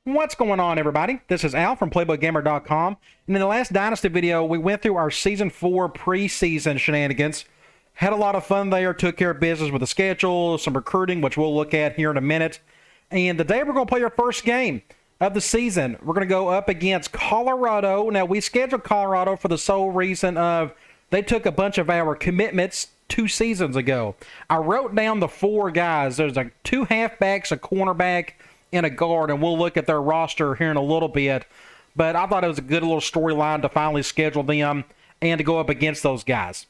What's going on, everybody? This is Al from PlaybookGamer.com, and in the last Dynasty video, we went through our Season 4 preseason shenanigans. Had a lot of fun there, took care of business with the schedule, some recruiting, which we'll look at here in a minute. And today we're going to play our first game of the season. We're going to go up against Colorado. Now, we scheduled Colorado for the sole reason of they took a bunch of our commitments 2 seasons ago. I wrote down the 4 guys. There's like 2 halfbacks, a cornerback, and a guard, and we'll look at their roster here in a little bit. But I thought it was a good little storyline to finally schedule them and to go up against those guys.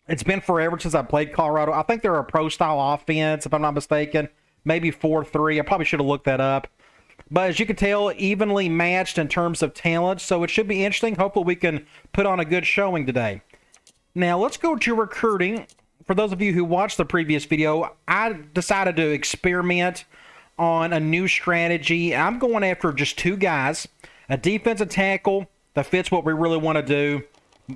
It's been forever since I played Colorado. I think they're a pro-style offense, if I'm not mistaken. Maybe 4-3. I probably should have looked that up. But as you can tell, evenly matched in terms of talent, so it should be interesting. Hopefully we can put on a good showing today. Now, let's go to recruiting. For those of you who watched the previous video, I decided to experiment on a new strategy. I'm going after just 2 guys, a defensive tackle that fits what we really want to do,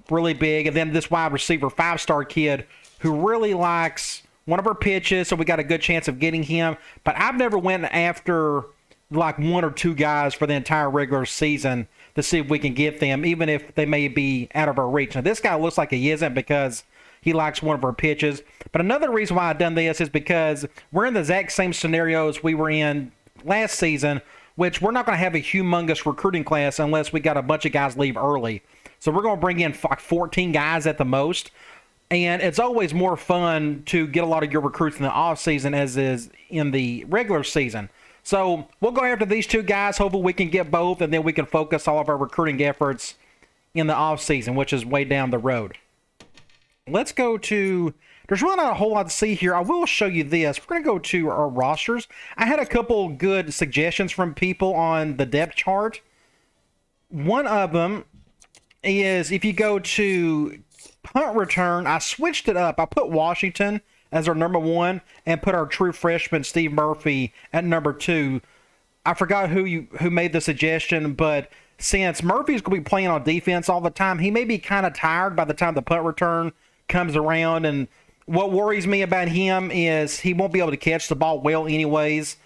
really big, and then this wide receiver, 5-star kid, who really likes one of our pitches, so we got a good chance of getting him. But I've never went after like 1 or 2 guys for the entire regular season to see if we can get them, even if they may be out of our reach. Now, this guy looks like he isn't because he likes one of our pitches. But another reason why I've done this is because we're in the exact same scenarios we were in last season, which we're not going to have a humongous recruiting class unless we got a bunch of guys leave early. So we're going to bring in like 14 guys at the most. And it's always more fun to get a lot of your recruits in the offseason as is in the regular season. So we'll go after these 2 guys. Hopefully we can get both, and then we can focus all of our recruiting efforts in the offseason, which is way down the road. Let's go to... There's really not a whole lot to see here. I will show you this. We're going to go to our rosters. I had a couple good suggestions from people on the depth chart. One of them is if you go to punt return, I switched it up. I put Washington as our number 1 and put our true freshman Steve Murphy at number 2. I forgot who made the suggestion, but since Murphy's going to be playing on defense all the time, he may be kind of tired by the time the punt return comes around. And what worries me about him is he won't be able to catch the ball well anyways,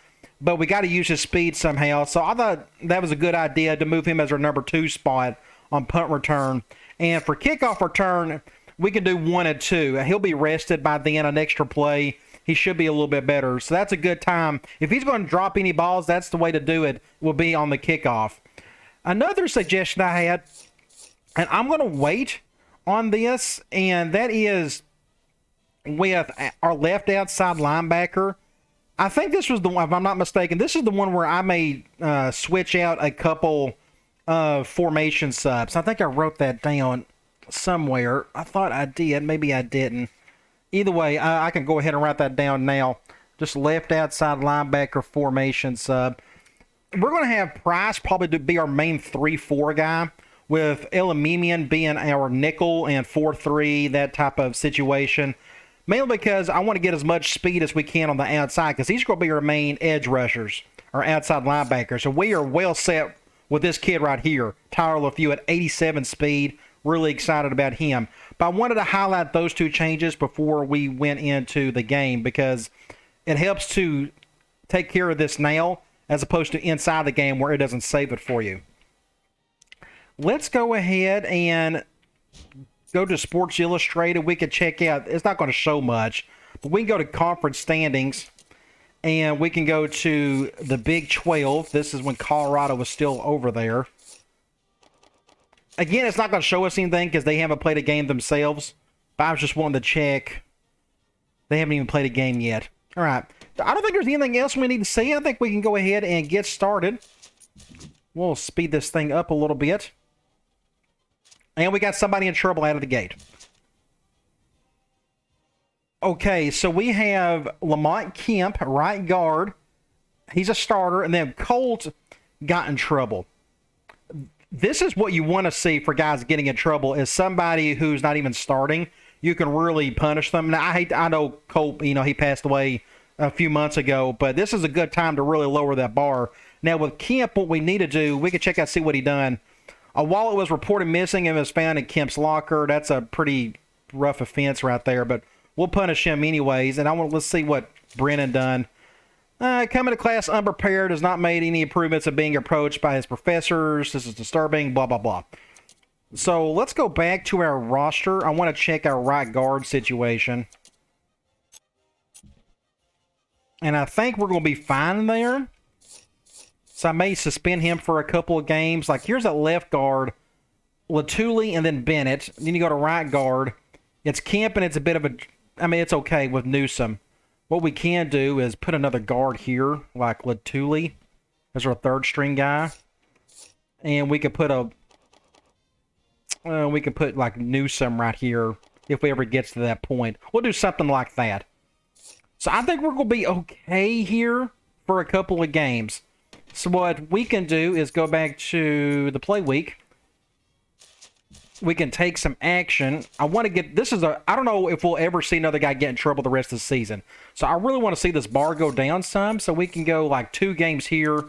but we got to use his speed somehow. So I thought that was a good idea to move him as our number 2 spot on punt return. And for kickoff return, we can do 1 and 2. He'll be rested by then, an extra play. He should be a little bit better. So that's a good time. If he's going to drop any balls, that's the way to do it, will be on the kickoff. Another suggestion I had, and I'm going to wait on this, and that is with our left outside linebacker. I think this was the one, if I'm not mistaken, this is the one where I may switch out a couple of formation subs. I think I wrote that down somewhere. I thought I did. Maybe I didn't. Either way, I can go ahead and write that down now. Just left outside linebacker formation sub. We're going to have Price probably to be our main 3-4 guy, with Elamimian being our nickel and 4-3, that type of situation. Mainly because I want to get as much speed as we can on the outside, because these are going to be our main edge rushers, our outside linebackers. So we are well set with this kid right here, Tyler LaFew, at 87 speed. Really excited about him. But I wanted to highlight those 2 changes before we went into the game, because it helps to take care of this now as opposed to inside the game where it doesn't save it for you. Let's go ahead and go to Sports Illustrated. We can check out, it's not going to show much, but we can go to conference standings, and we can go to the Big 12. This is when Colorado was still over there. Again, it's not going to show us anything because they haven't played a game themselves, but I was just wanting to check. They haven't even played a game yet. All right. I don't think there's anything else we need to see. I think we can go ahead and get started. We'll speed this thing up a little bit. And we got somebody in trouble out of the gate. Okay, so we have Lamont Kemp, right guard. He's a starter. And then Colt got in trouble. This is what you want to see for guys getting in trouble, is somebody who's not even starting. You can really punish them. Now, I know Colt, he passed away a few months ago, but this is a good time to really lower that bar. Now, with Kemp, what we need to do, we can check out, see what he done. A wallet was reported missing and was found in Kemp's locker. That's a pretty rough offense right there, but we'll punish him anyways. And let's see what Brennan done. Coming to class unprepared has not made any improvements of being approached by his professors. This is disturbing, blah, blah, blah. So let's go back to our roster. I want to check our right guard situation. And I think we're going to be fine there. So I may suspend him for a couple of games. Like, here's a left guard, Latuli and then Bennett. Then you go to right guard. It's Kemp, and it's a bit of a... I mean, it's okay with Newsom. What we can do is put another guard here, like Latuli, as our third string guy. And we could put a... we could put, like, Newsom right here if we ever gets to that point. We'll do something like that. So I think we're going to be okay here for a couple of games. So what we can do is go back to the play week. We can take some action. I want to get... This is a... I don't know if we'll ever see another guy get in trouble the rest of the season. So I really want to see this bar go down some. So we can go like 2 games here.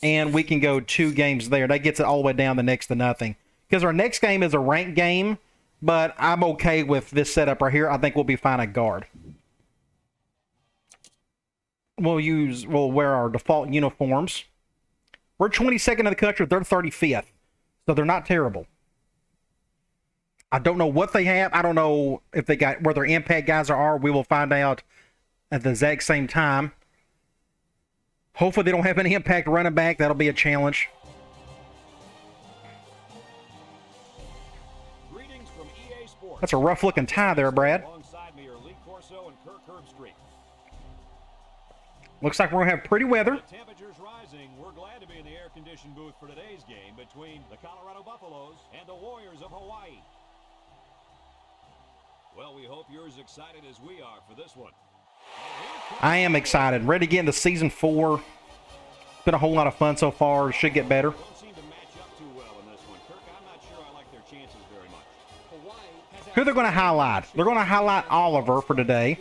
And we can go 2 games there. That gets it all the way down to next to nothing. Because our next game is a ranked game. But I'm okay with this setup right here. I think we'll be fine at guard. We'll wear our default uniforms. We're 22nd in the country. They're 35th. So they're not terrible. I don't know what they have. I don't know if they got where their impact guys are. We will find out at the exact same time. Hopefully they don't have any impact running back. That'll be a challenge. Greetings from EA Sports. That's a rough looking tie there, Brad. Alongside me are Lee Corso and Kirk Herbstreit. Looks like we're going to have pretty weather. The temperature's rising. We're glad to be in the air-conditioned booth for today's game between the Colorado Buffaloes and the Warriors of Hawaii. Well, we hope you're as excited as we are for this one. I am excited. Ready to get into Season 4. Been a whole lot of fun so far. Should get better. Don't seem to match up too well in this one, Kirk. I'm not sure I like their chances very much. Who they're going to highlight? They're going to highlight Oliver for today.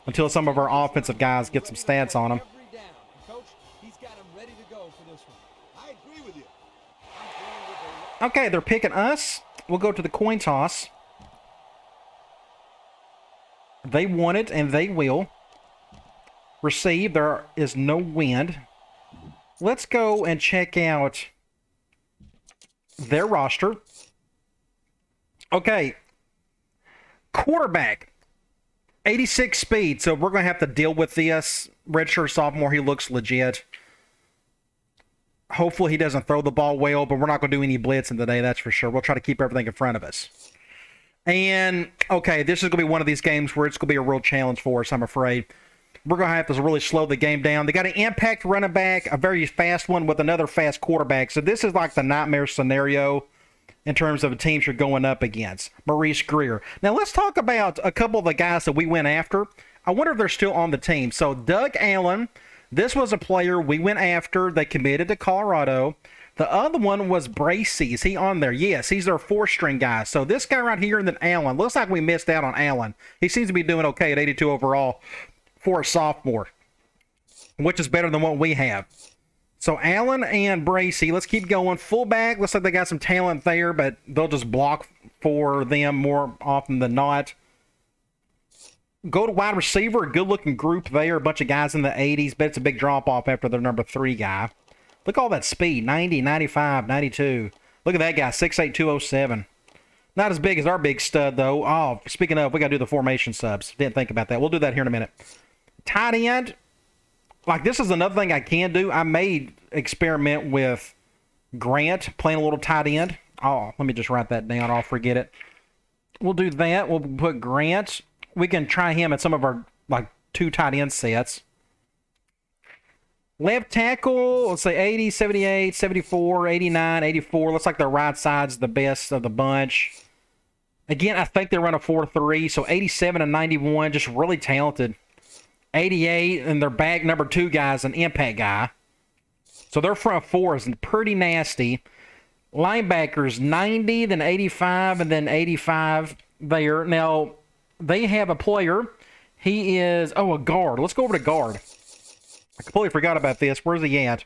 Until some of our offensive guys get some stats on him. Okay, they're picking us. We'll go to the coin toss. They want it, and they will. Receive. There is no wind. Let's go and check out their roster. Okay. Quarterback. 86 speed, so we're going to have to deal with this. Redshirt sophomore, he looks legit. Hopefully he doesn't throw the ball well, but we're not going to do any blitzing today, that's for sure. We'll try to keep everything in front of us. And, okay, this is going to be one of these games where it's going to be a real challenge for us, I'm afraid. We're going to have to really slow the game down. They got an impact running back, a very fast one with another fast quarterback. So this is like the nightmare scenario in terms of the teams you're going up against. Maurice Greer. Now, let's talk about a couple of the guys that we went after. I wonder if they're still on the team. So, Doug Allen, this was a player we went after. They committed to Colorado. The other one was Bracey. Is he on there? Yes, he's their 4-string guy. So, this guy right here and then Allen. Looks like we missed out on Allen. He seems to be doing okay at 82 overall for a sophomore, which is better than what we have. So, Allen and Bracey, let's keep going. Fullback, looks like they got some talent there, but they'll just block for them more often than not. Go to wide receiver, a good-looking group there, a bunch of guys in the 80s, but it's a big drop-off after their number 3 guy. Look at all that speed, 90, 95, 92. Look at that guy, 6'8", 207. Not as big as our big stud, though. Oh, speaking of, we got to do the formation subs. Didn't think about that. We'll do that here in a minute. Tight end. Like, this is another thing I can do. I may experiment with Grant playing a little tight end. Oh, let me just write that down. I'll forget it. We'll do that. We'll put Grant. We can try him at some of our, like, 2 tight end sets. Left tackle, let's say 80, 78, 74, 89, 84. Looks like the right side's the best of the bunch. Again, I think they run a 4-3, so 87 and 91, just really talented. 88, and their back number 2 guy's an impact guy. So their front 4 is pretty nasty. Linebackers, 90, then 85, and then 85 there. Now, they have a player. He is, a guard. Let's go over to guard. I completely forgot about this. Where's he at?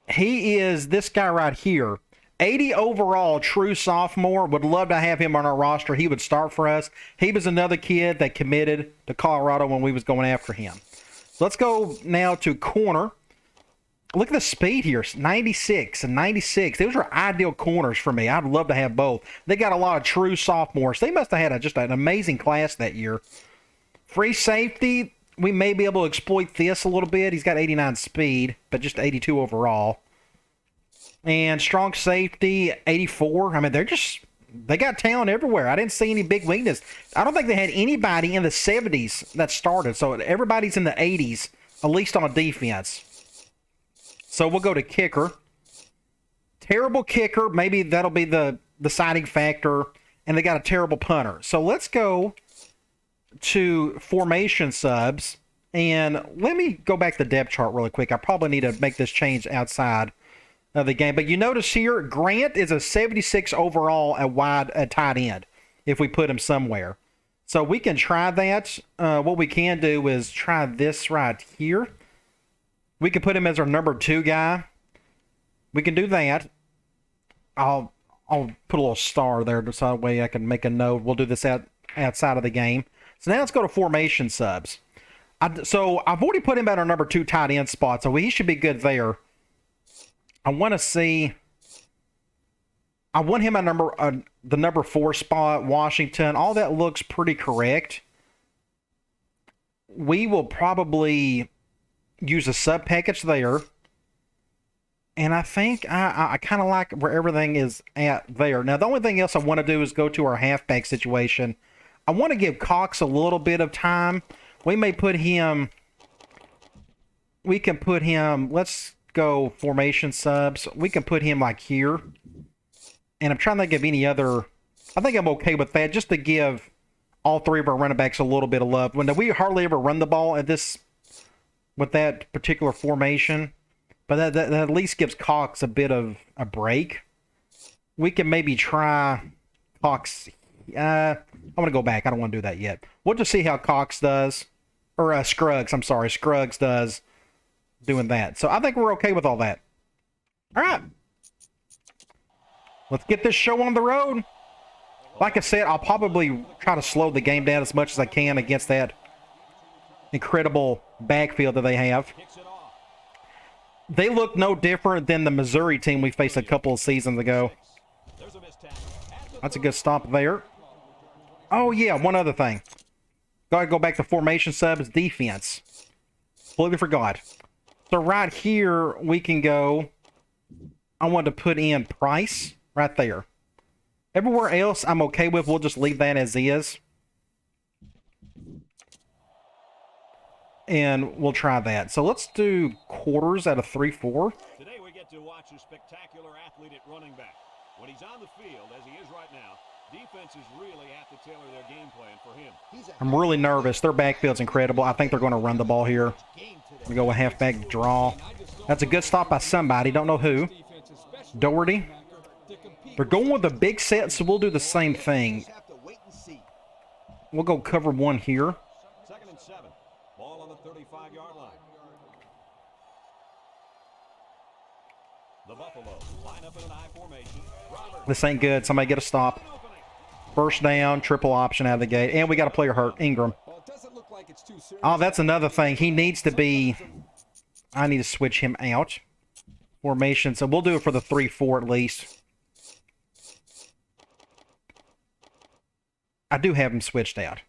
He is this guy right here. 80 overall, true sophomore. Would love to have him on our roster. He would start for us. He was another kid that committed to Colorado when we was going after him. So let's go now to corner. Look at the speed here, 96 and 96. Those are ideal corners for me. I'd love to have both. They got a lot of true sophomores. They must have had just an amazing class that year. Free safety, we may be able to exploit this a little bit. He's got 89 speed, but just 82 overall. And strong safety, 84. I mean, they got talent everywhere. I didn't see any big weakness. I don't think they had anybody in the 70s that started. So everybody's in the 80s, at least on defense. So we'll go to kicker. Terrible kicker. Maybe that'll be the deciding factor. And they got a terrible punter. So let's go to formation subs. And let me go back to the depth chart really quick. I probably need to make this change outside of the game. But you notice here, Grant is a 76 overall at tight end if we put him somewhere. So we can try that. What we can do is try this right here. We can put him as our number 2 guy. We can do that. I'll put a little star there so that way I can make a note. We'll do this outside of the game. So now let's go to formation subs. So I've already put him at our number 2 tight end spot, so he should be good there. I want to see. I want him at the number 4 spot, Washington. All that looks pretty correct. We will probably use a sub package there. And I think I kind of like where everything is at there. Now, the only thing else I want to do is go to our halfback situation. I want to give Cox a little bit of time. We may put him. We can put him. Let's go formation subs. We can put him like here. And I'm trying to think of any other. I think I'm okay with that, just to give all 3 of our running backs a little bit of love. When we hardly ever run the ball at this with that particular formation, but that at least gives Cox a bit of a break. We can maybe try Cox. I want to go back. I don't want to do that yet. We'll just see how Cox does, or Scruggs. I'm sorry, Scruggs does doing that. So I think we're okay with all that. All right, let's get this show on the road. Like I said, I'll probably try to slow the game down as much as I can against that incredible backfield that they have. They look no different than the Missouri team we faced a couple of seasons ago. That's a good stop there. Oh, yeah, one other thing. Gotta go back to formation subs, defense. Completely forgot. So right here, we can go. I want to put in Price right there. Everywhere else, I'm okay with. We'll just leave that as is. And we'll try that. So let's do quarters out of 3-4. Today we get to watch a spectacular athlete at running back. When he's on the field, as he is right now, defenses really have to tailor their game plan for him. I'm really nervous. Their backfield's incredible. I think they're going to run the ball here. We go with halfback draw. That's a good stop by somebody. Don't know who. Doherty. They're going with a big set, so we'll do the same thing. We'll go cover 1 here. 2nd and 7. Ball on the 35-yard line. The Buffaloes line up in an I formation. This ain't good. Somebody get a stop. First down, triple option out of the gate. And we got a player hurt, Ingram. Oh, that's another thing. He needs to be... I need to switch him out. Formation. So we'll do it for the 3-4 at least. I do have him switched out.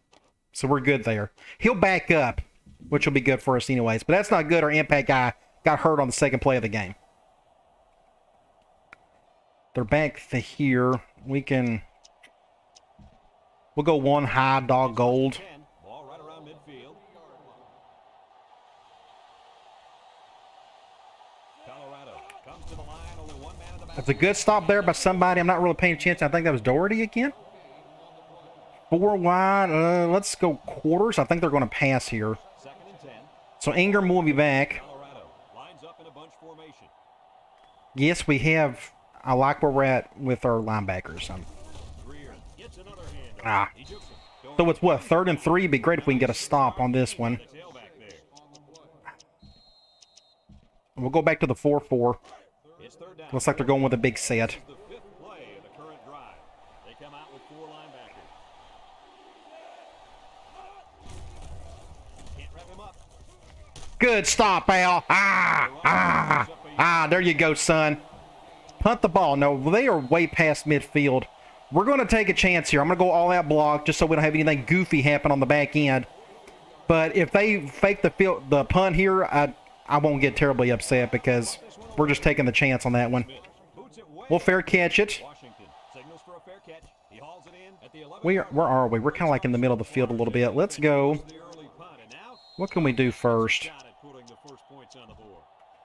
So we're good there. He'll back up, which will be good for us anyways. But that's not good. Our impact guy got hurt on the second play of the game. They're back to here. We'll go 1 high, dog gold. Ball right around midfield. Colorado comes to the line. Only 1 man in the back. That's a good stop there by somebody. I'm not really paying attention. I think that was Doherty again. 4 wide. Let's go quarters. I think they're going to pass here. 2nd and 10. So Ingram will be back. Colorado lines up in a bunch formation. Yes, we have. I like where we're at with our linebackers. Gets another hand. He jukes him. So it's what, 3rd and 3? It'd be great if we can get a stop on this one. Tailback there. We'll go back to the 4-4. It's 3rd down. Looks like they're going with a big set. The Good stop, Al. There you go, son. Punt the ball. No, they are way past midfield. We're going to take a chance here. I'm going to go all out block just so we don't have anything goofy happen on the back end. But if they fake the punt here, I won't get terribly upset because we're just taking the chance on that one. We'll fair catch it. Where are we? We're kind of like in the middle of the field a little bit. Let's go. What can we do first?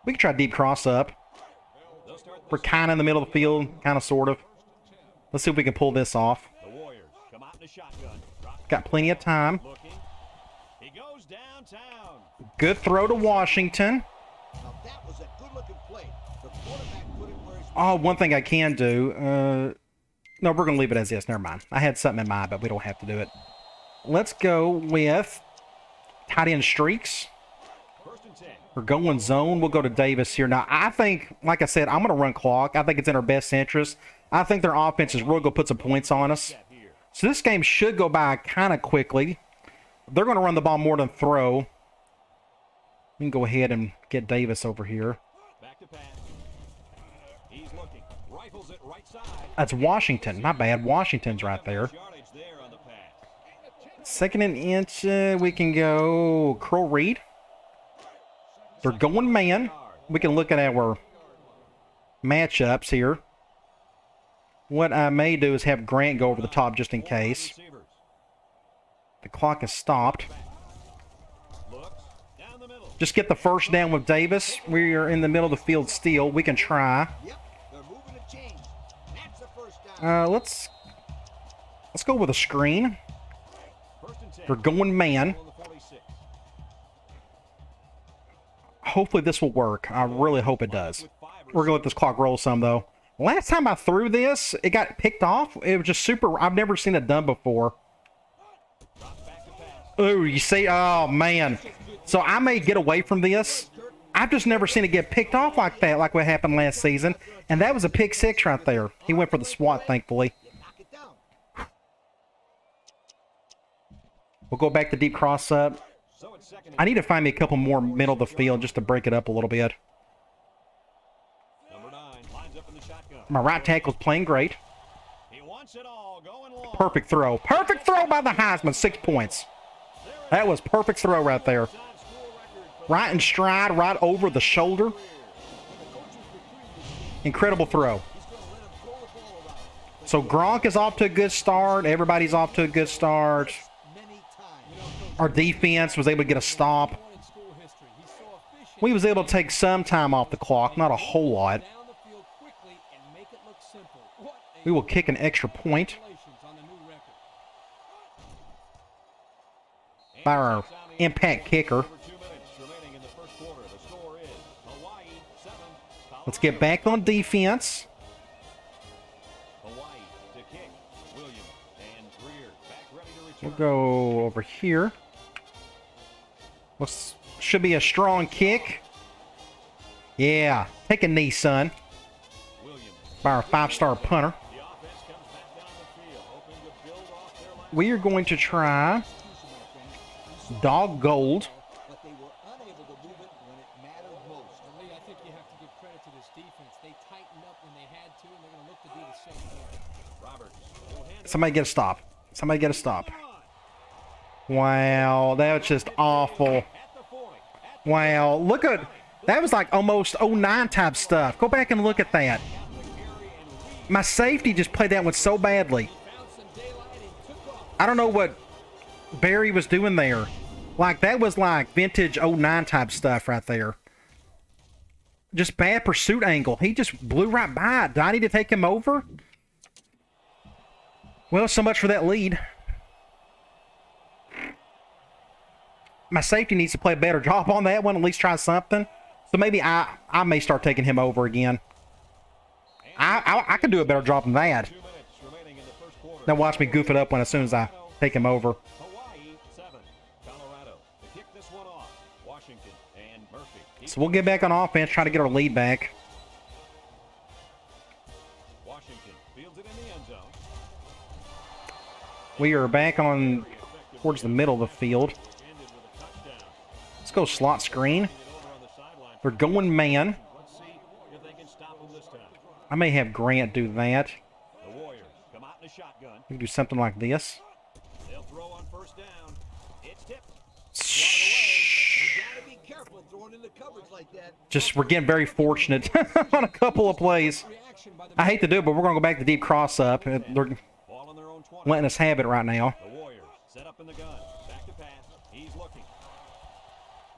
We can try deep cross up. We're kind of in the middle of the field, kind of, sort of. Let's see if we can pull this off. Got plenty of time. Good throw to Washington. Oh, one thing I can do. No, we're going to leave it as is. Never mind. I had something in mind, but we don't have to do it. Let's go with tight end streaks. We're going zone. We'll go to Davis here. Now, I think, like I said, I'm going to run clock. I think it's in our best interest. I think their offense is really going to put some points on us. So this game should go by kind of quickly. They're going to run the ball more than throw. We can go ahead and get Davis over here. That's Washington. My bad. Washington's right there. Second and inch. We can go curl read. They're going man. We can look at our matchups here. What I may do is have Grant go over the top just in case. The clock is stopped. Just get the first down with Davis. We are in the middle of the field still. We can try. Let's go with a screen. They're going man. Hopefully this will work. I really hope it does. We're going to let this clock roll some, though. Last time I threw this, it got picked off. It was just super... I've never seen it done before. Ooh, you see? Oh, man. So I may get away from this. I've just never seen it get picked off like that, like what happened last season. And that was a pick six right there. He went for the swat, thankfully. We'll go back to deep cross up. I need to find me a couple more middle of the field just to break it up a little bit. My right tackle's playing great. Perfect throw. Perfect throw by the Heisman. 6 points. That was perfect throw right there. Right in stride, right over the shoulder. Incredible throw. So Gronk is off to a good start. Everybody's off to a good start. Our defense was able to get a stop. We was able to take some time off the clock, not a whole lot. We will kick an extra point by our impact kicker. Let's get back on defense. We'll go over here. Should be a strong kick. Yeah. Take a knee, son. By our 5-star punter. We are going to try dog gold. Somebody get a stop. Somebody get a stop. Wow, that was just awful. Wow, look at... That was like almost 09 type stuff. Go back and look at that. My safety just played that one so badly. I don't know what Barry was doing there. Like, that was like vintage 09 type stuff right there. Just bad pursuit angle. He just blew right by it. Do I need to take him over? Well, so much for that lead. My safety needs to play a better job on that one. At least try something. So maybe I may start taking him over again. I can do a better job than that. Now watch me goof it up as soon as I take him over. So we'll get back on offense, try to get our lead back. We are back on towards the middle of the field. Let's go slot screen. They're going man. Let's see if they can stop them this time. I may have Grant do that. The Warriors come out in a shotgun. We can do something like this. They'll throw on first down. It's tipped. Swatted away. You gotta be careful throwing into coverage like that. Just we're getting very fortunate on a couple of plays. I hate to do it, but we're going to go back to deep cross up. They're Ball on their own 20. letting us have it right now. The Warriors set up in the gun. Back to pass. He's looking.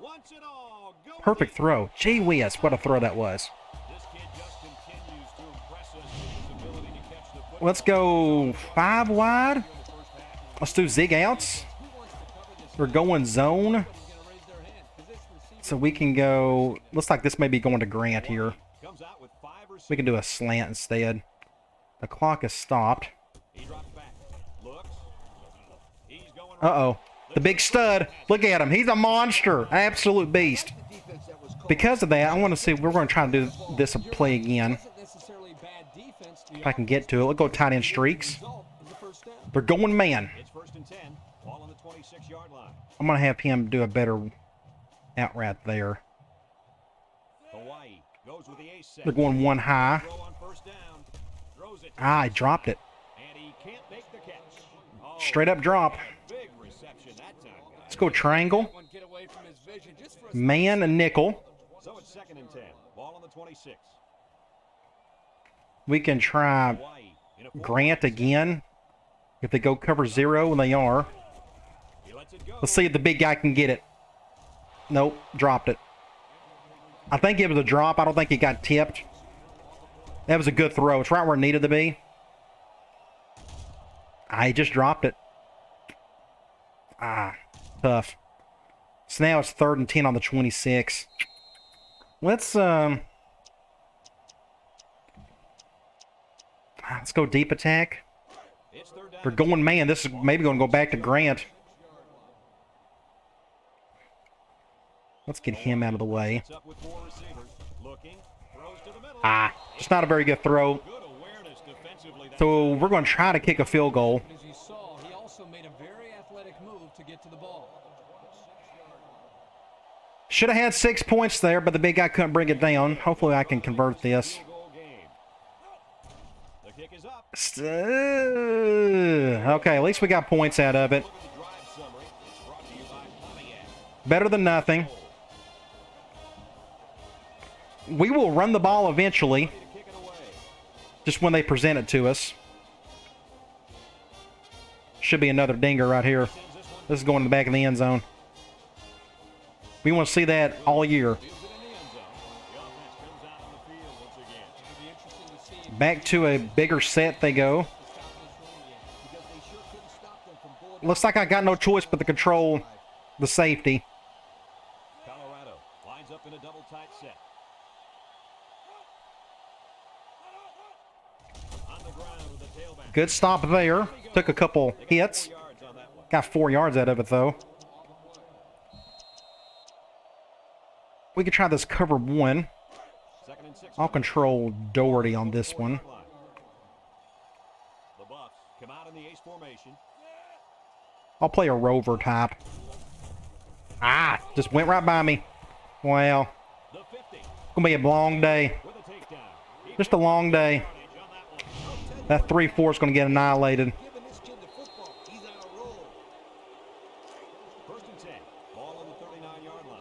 Once and all. Go Perfect deep. throw. Gee whiz, what a throw that was. This kid just continues to impress us with his ability to catch the football. Let's go 5 wide. Let's do zig outs. We're going zone. So we can go, looks like this may be going to Grant here. Comes out with 5 receivers. We can do a slant instead. The clock is stopped. He drops back. Looks. He's going Uh-oh. The big stud. Look at him. He's a monster. Absolute beast. Because of that, I want to see, we're going to try to do this play again. If I can get to it. Let's go tight end streaks. They're going man. It's first and 10. Ball on the 26-yard line. I'm going to have him do a better out route there. Hawaii goes with the ace set. They're going one high. Throw on first down. Throws it. Ah, I dropped it. And he can't make the catch. Oh, Straight up drop. big reception that time, guys. Let's go triangle. Man and nickel. So it's second and 10. Ball on the 26. We can try Hawaii in a 4. Grant again. If they go cover 0, and they are. He lets it go. Let's see if the big guy can get it. Nope, dropped it. I think it was a drop. I don't think he got tipped. That was a good throw. It's right where it needed to be. I just dropped it. Ah, tough. So now it's 3rd and 10 on the 26. Let's go deep attack. It's third down. They're going man. This is maybe going to go back to Grant. Let's get him out of the way. It's up with 4 receivers. Looking. Throws to the middle. Ah, just not a very good throw. Good awareness defensively. That So we're going to try to kick a field goal. As you saw, he also made a very athletic move to get to the ball. Should have had 6 points there, but the big guy couldn't bring it down. Hopefully I can convert this. field goal game. The kick is up. Okay, at least we got points out of it. Look at the drive summary. It's brought to you by Pontiac. Better than nothing. We will run the ball eventually, To kick it away. just when they present it to us. Should be another dinger right here. This is going to the back of the end zone. We want to see that all year. Fields it in the end zone. The offense comes out on the field once again. It'll be interesting to see Back to a bigger set they go. because they sure couldn't stop them from bullet. Looks like I got no choice but to control the safety. Colorado lines up in a double tight set. On the ground with the tailback. Good stop there. Took a couple hits. 4 yards on that one. Got 4 yards out of it, though. We could try this cover 1. Second and 6. I'll control Doherty on this one. The Buffs come out in the ace formation. I'll play a rover type. Ah, just went right by me. Well, The 50 gonna be a long day. with a takedown. Just a long day. That 3-4 is gonna get annihilated. Giving this kid the football, he's on a roll. First and 10. Ball on the 39-yard line.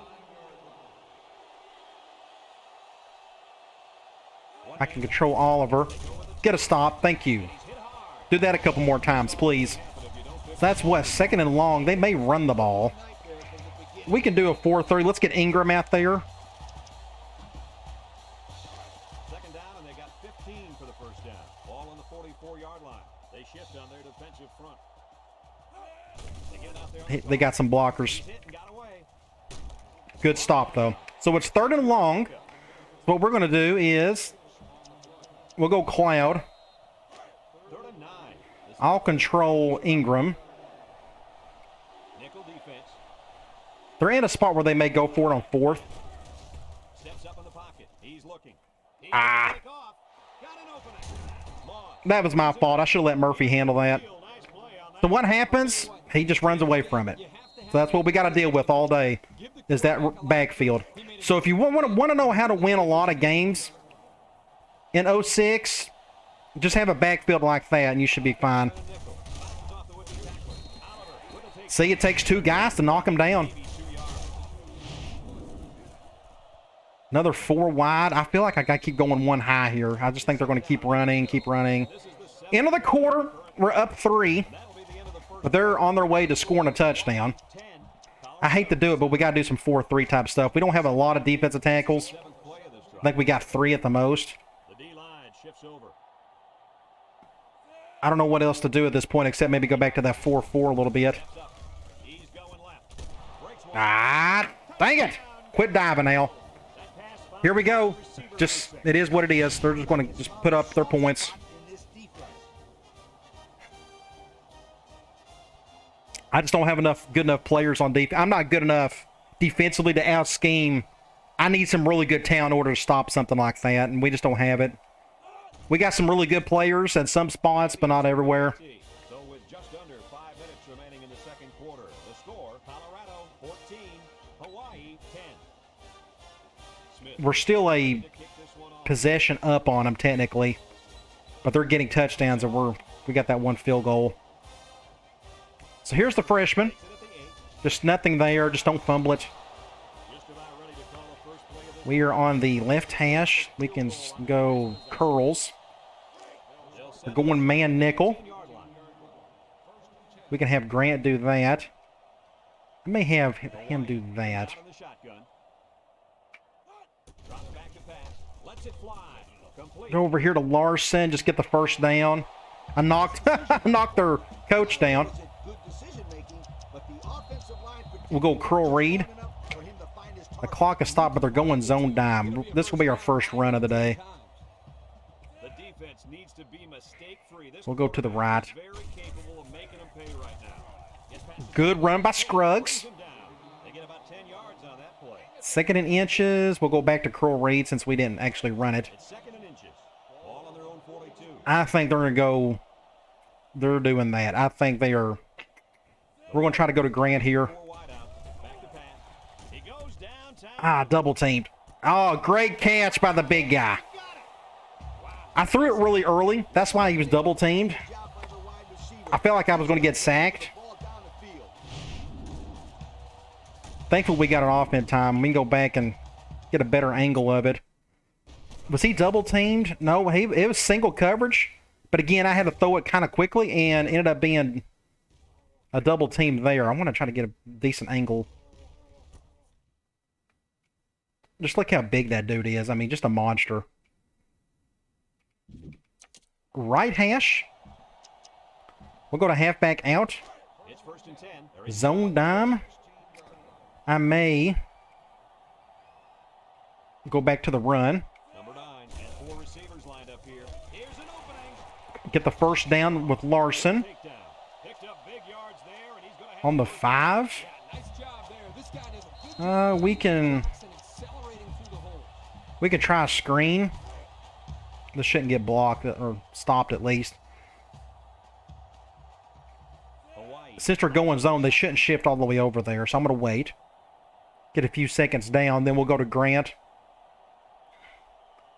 I can control Oliver. Get a stop. Thank you. Do that a couple more times, please. So that's what, 2nd and long. They may run the ball. We can do a 4-3. Let's get Ingram out there. Second down, and they got 15 for the first down. Ball on the 44-yard line. They shift on their defensive front. They get it out there on the They got some blockers. He's hit and got away. Good stop, though. So it's 3rd and long. What we're going to do is we'll go Cloud. 3rd and 9. This I'll control Ingram. nickel defense. They're in a spot where they may go for it on 4th. Steps up in the pocket. He's looking. He Ah. take off. Got an opening. Lost. That was my fault. I should have let Murphy handle that. Nice play on that. So what happens? He just runs away from it. You have to So that's what we got to deal with all day, is that backfield. So if you want to know how to win a lot of games in 06, just have a backfield like that, and you should be fine. See, it takes 2 guys to knock them down. Another 4 wide. I feel like I got to keep going 1 high here. I just think they're going to keep running, keep running. End of the quarter, we're up 3. But they're on their way to scoring a touchdown. I hate to do it, but we got to do some 4-3 type stuff. We don't have a lot of defensive tackles. I think we got 3 at the most. I don't know what else to do at this point except maybe go back to that 4-4 a little bit. Ah, dang it. Quit diving now. Here we go. Just, it is what it is. They're just going to just put up their points. I just don't have good enough players on defense. I'm not good enough defensively to out-scheme. I need some really good talent in order to stop something like that, and we just don't have it. We got some really good players at some spots, but not everywhere. So with just under 5 minutes remaining in the second quarter, the score, Colorado 14, Hawaii 10. Smith, we're still a possession up on them technically, but they're getting touchdowns, and we got that 1 field goal. So here's the freshman. Just nothing there. Just don't fumble it. We are on the left hash. We can go curls. We're going man nickel. We can have Grant do that. I may have him do that. Go over here to Larson. Just get the first down. I knocked their coach down. We'll go curl read. The clock is stopped, but they're going zone dime. This will be our first run of the day. We'll go to the right. Good run by Scruggs. 2nd and inches. We'll go back to curl read since we didn't actually run it. I think they're going to go. They're doing that. I think they are. We're going to try to go to Grant here. Ah, double teamed. Oh, great catch by the big guy. I threw it really early. That's why he was double teamed. I felt like I was going to get sacked. Thankfully, we got it off in time. We can go back and get a better angle of it. Was he double teamed? No, it was single coverage. But again, I had to throw it kind of quickly and ended up being a double team there. I want to try to get a decent angle. Just look how big that dude is. I mean, just a monster. Right hash. We'll go to halfback out. Zone dime. I may go back to the run. Get the first down with Larson. On the 5. We can try a screen. This shouldn't get blocked or stopped at least. Since they're going zone, they shouldn't shift all the way over there. So I'm going to wait. Get a few seconds down. Then we'll go to Grant.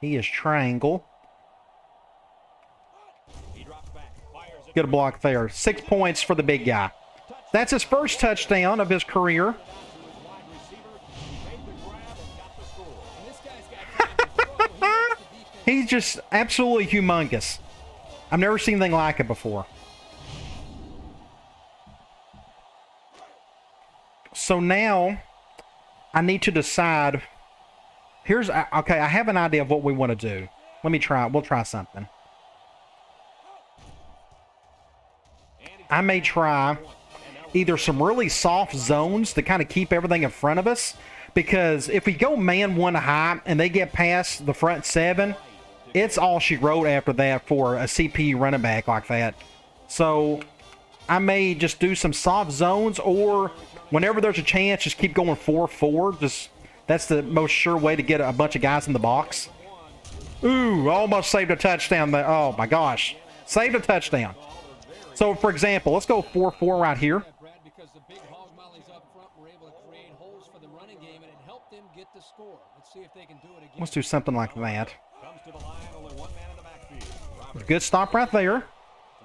He is triangle. Get a block there. 6 points for the big guy. That's his first touchdown of his career. He's just absolutely humongous. I've never seen anything like it before. So now I need to decide. Okay, I have an idea of what we want to do. Let me try. We'll try something. I may try either some really soft zones to kind of keep everything in front of us. Because if we go man 1 high and they get past the front 7, it's all she wrote after that for a CP running back like that. So I may just do some soft zones, or whenever there's a chance, just keep going 4-4. Just that's the most sure way to get a bunch of guys in the box. Ooh, almost saved a touchdown there. Oh my gosh. Saved a touchdown. So for example, let's go 4-4 right here. score. Let's see if they can do it again. Let's do something like that. Comes to the line, only one man in the backfield. Robert, Good stop right there.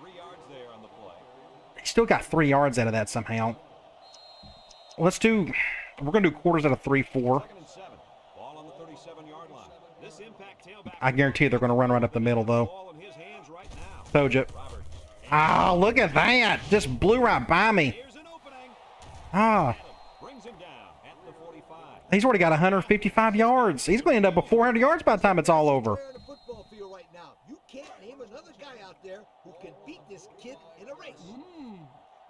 3 yards there on the play. He still got 3 yards out of that somehow. We're going to do quarters out of 3-4. 2nd and 7. Ball on the 37-yard line. This impact tailback. I guarantee you they're going to run right up the middle, though. Ball in his hands right now. Told you. Roberts. Oh, look at that. Just blew right by me. Here's an opening. Ah, Brings him down at the 45. he's already got 155 yards. He's going to end up with 400 yards by the time it's all over. There in the football field right now. You can't name another guy out there who can beat this kid in a race.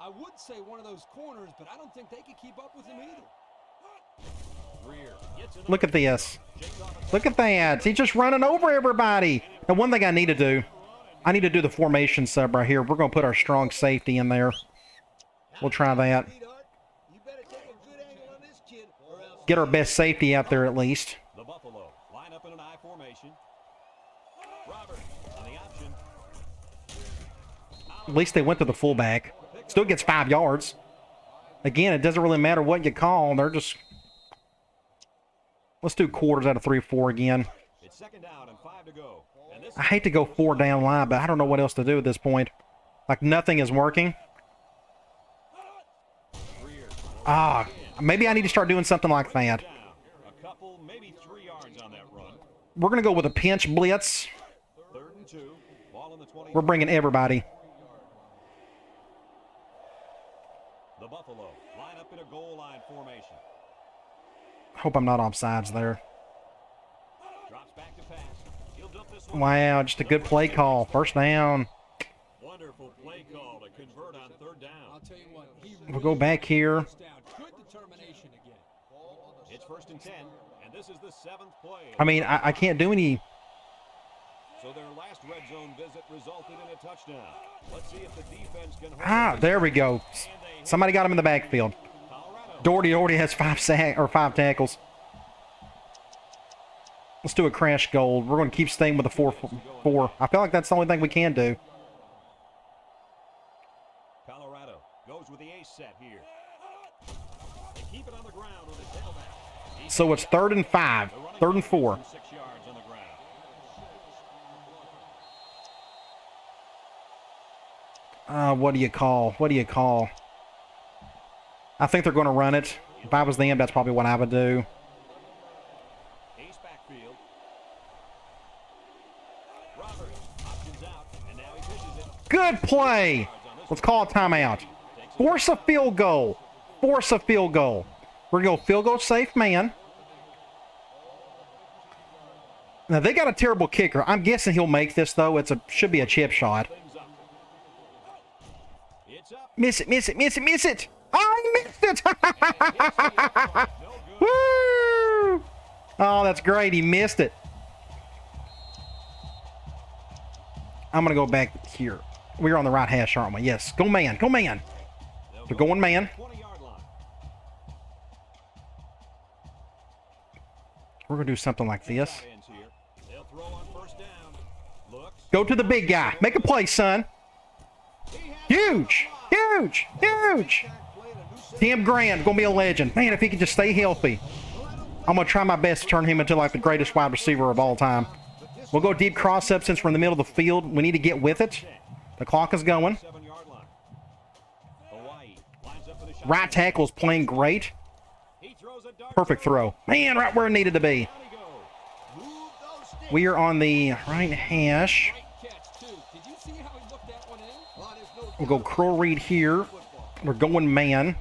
I would say one of those corners, but I don't think they could keep up with him either. Rear gets another. Look at this. Look at that. He's just running over everybody. Now, one thing I need to do the formation sub right here. We're going to put our strong safety in there. We'll try that. Sweetheart, you better take a good angle on this kid or else Get our best safety out there at least. The Buffalo line up in an I formation. Robert on the option. At least they went to the fullback. Still gets 5 yards. Again, it doesn't really matter what you call. They're just... Let's do quarters out of 3-4 again. It's 2nd down and 5 to go. And this I hate to go 4 down line, but I don't know what else to do at this point. Like, nothing is working. Rear Ah, maybe I need to start doing something like that. down. A couple, maybe 3 yards on that run. We're going to go with a pinch blitz. 3rd and 2. Ball in the 20. We're bringing everybody. The Buffalo line up in a goal line formation. Hope I'm not offsides there. Drops back to pass. He'll dump this one. Wow, just a good play call. First down. Wonderful play call to convert on 3rd down. I'll tell you what, he We'll go back here. goes down. Good determination again. It's 1st and 10, and this is the 7th play. I mean, I can't do any... So their last red zone visit resulted in a touchdown. Let's see if the defense can hold Ah, this. there we go. Somebody got him in the backfield. Colorado. Doherty already has 5 tackles. Let's do a crash gold. We're going to keep staying with the 4-4. I feel like that's the only thing we can do. Colorado goes with the ace set here. They keep it on the ground with the tailback. So it's 3rd and 5. 3rd and 4. 6 yards on the ground. What do you call? What do you call? I think they're going to run it. If I was them, that's probably what I would do. Ace backfield. Roberts options out, and now he pitches it. Good play. Let's call a timeout. Force a field goal. Force a field goal. We're going to go field goal safe man. Now, they got a terrible kicker. I'm guessing he'll make this, though. Should be a chip shot. Things up. It's up. Miss it, miss it, miss it, miss it. Oh, he missed it. No good. Woo! Oh, that's great. He missed it. I'm going to go back here. We're on the right hash, aren't we? Yes. Go man. Go man. They're going man. 20-yard line. We're going to do something like this. Ends here. They'll throw on 1st down. Looks. Go to the big guy. Make a play, son. Huge. Huge. Huge. Tim Grant going to be a legend. Man, if he could just stay healthy. I'm going to try my best to turn him into like the greatest wide receiver of all time. We'll go deep cross-up since we're in the middle of the field. We need to get with it. The clock is going. 7-yard line. Hawaii lines up for the shot. Right tackle is playing great. He throws a dart. Perfect throw. Man, right where it needed to be. Down he goes. move those sticks. We are on the right hash. Great catch, too. Did you see how he looked that one in? Well, there's no We'll go curl read here. We're going man.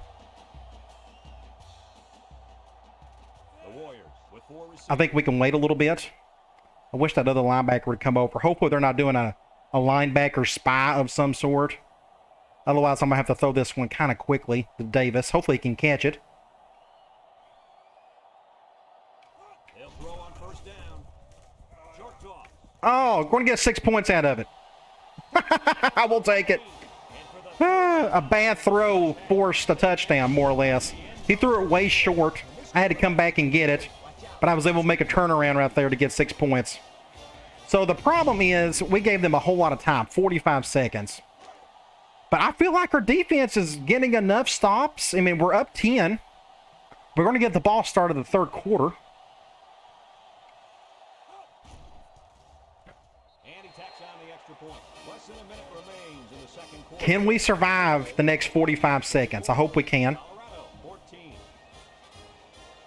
The Warriors with 4 receivers. I think we can wait a little bit. I wish that other linebacker would come over. Hopefully they're not doing a linebacker spy of some sort. Otherwise, I'm going to have to throw this one kind of quickly to Davis. Hopefully he can catch it. They'll throw on 1st down. Short toss. Oh, going to get 6 points out of it. I will take it. A bad throw forced a touchdown, more or less. He threw it way short. I had to come back and get it. But I was able to make a turnaround right there to get 6 points. So the problem is we gave them a whole lot of time, 45 seconds. But I feel like our defense is getting enough stops. I mean, we're up 10. We're going to get the ball started the 3rd quarter. tacks on the extra point. Less than a minute remains in the second quarter. Can we survive the next 45 seconds? I hope we can. Colorado, 14.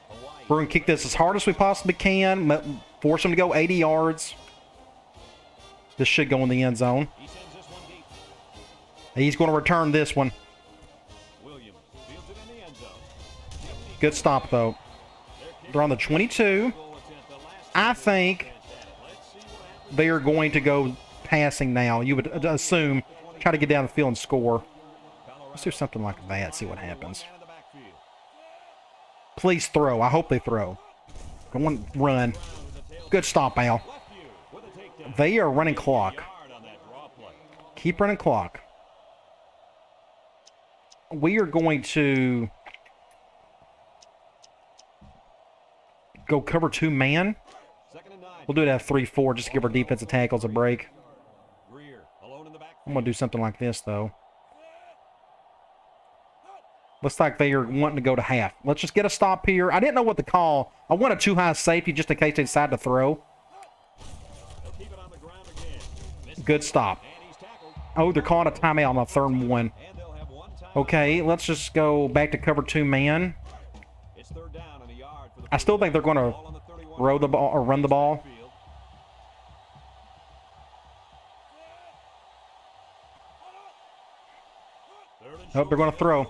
Hawaii. We're going to kick this as hard as we possibly can. Force them to go 80 yards. This should go in the end zone. He sends this one deep. He's going to return this one. Williams fields it in the end zone. Good stop, though. They're on the 22. I think they are going to go passing now. You would assume, try to get down the field and score. Let's do something like that, see what happens. Please throw. I hope they throw. Go on, run. Good stop, Al. They are running clock. Keep running clock. We are going to go cover 2 man. We'll do it at 3-4 just to give our defensive tackles a break. I'm going to do something like this, though. Looks like they are wanting to go to half. Let's just get a stop here. I didn't know what to call. I want a too high safety just in case they decide to throw. Good stop. Oh, they're calling a timeout on the 3rd and 1. Okay, let's just go back to cover 2 man. I still think they're going to throw the ball or run the ball. Oh, they're going to throw.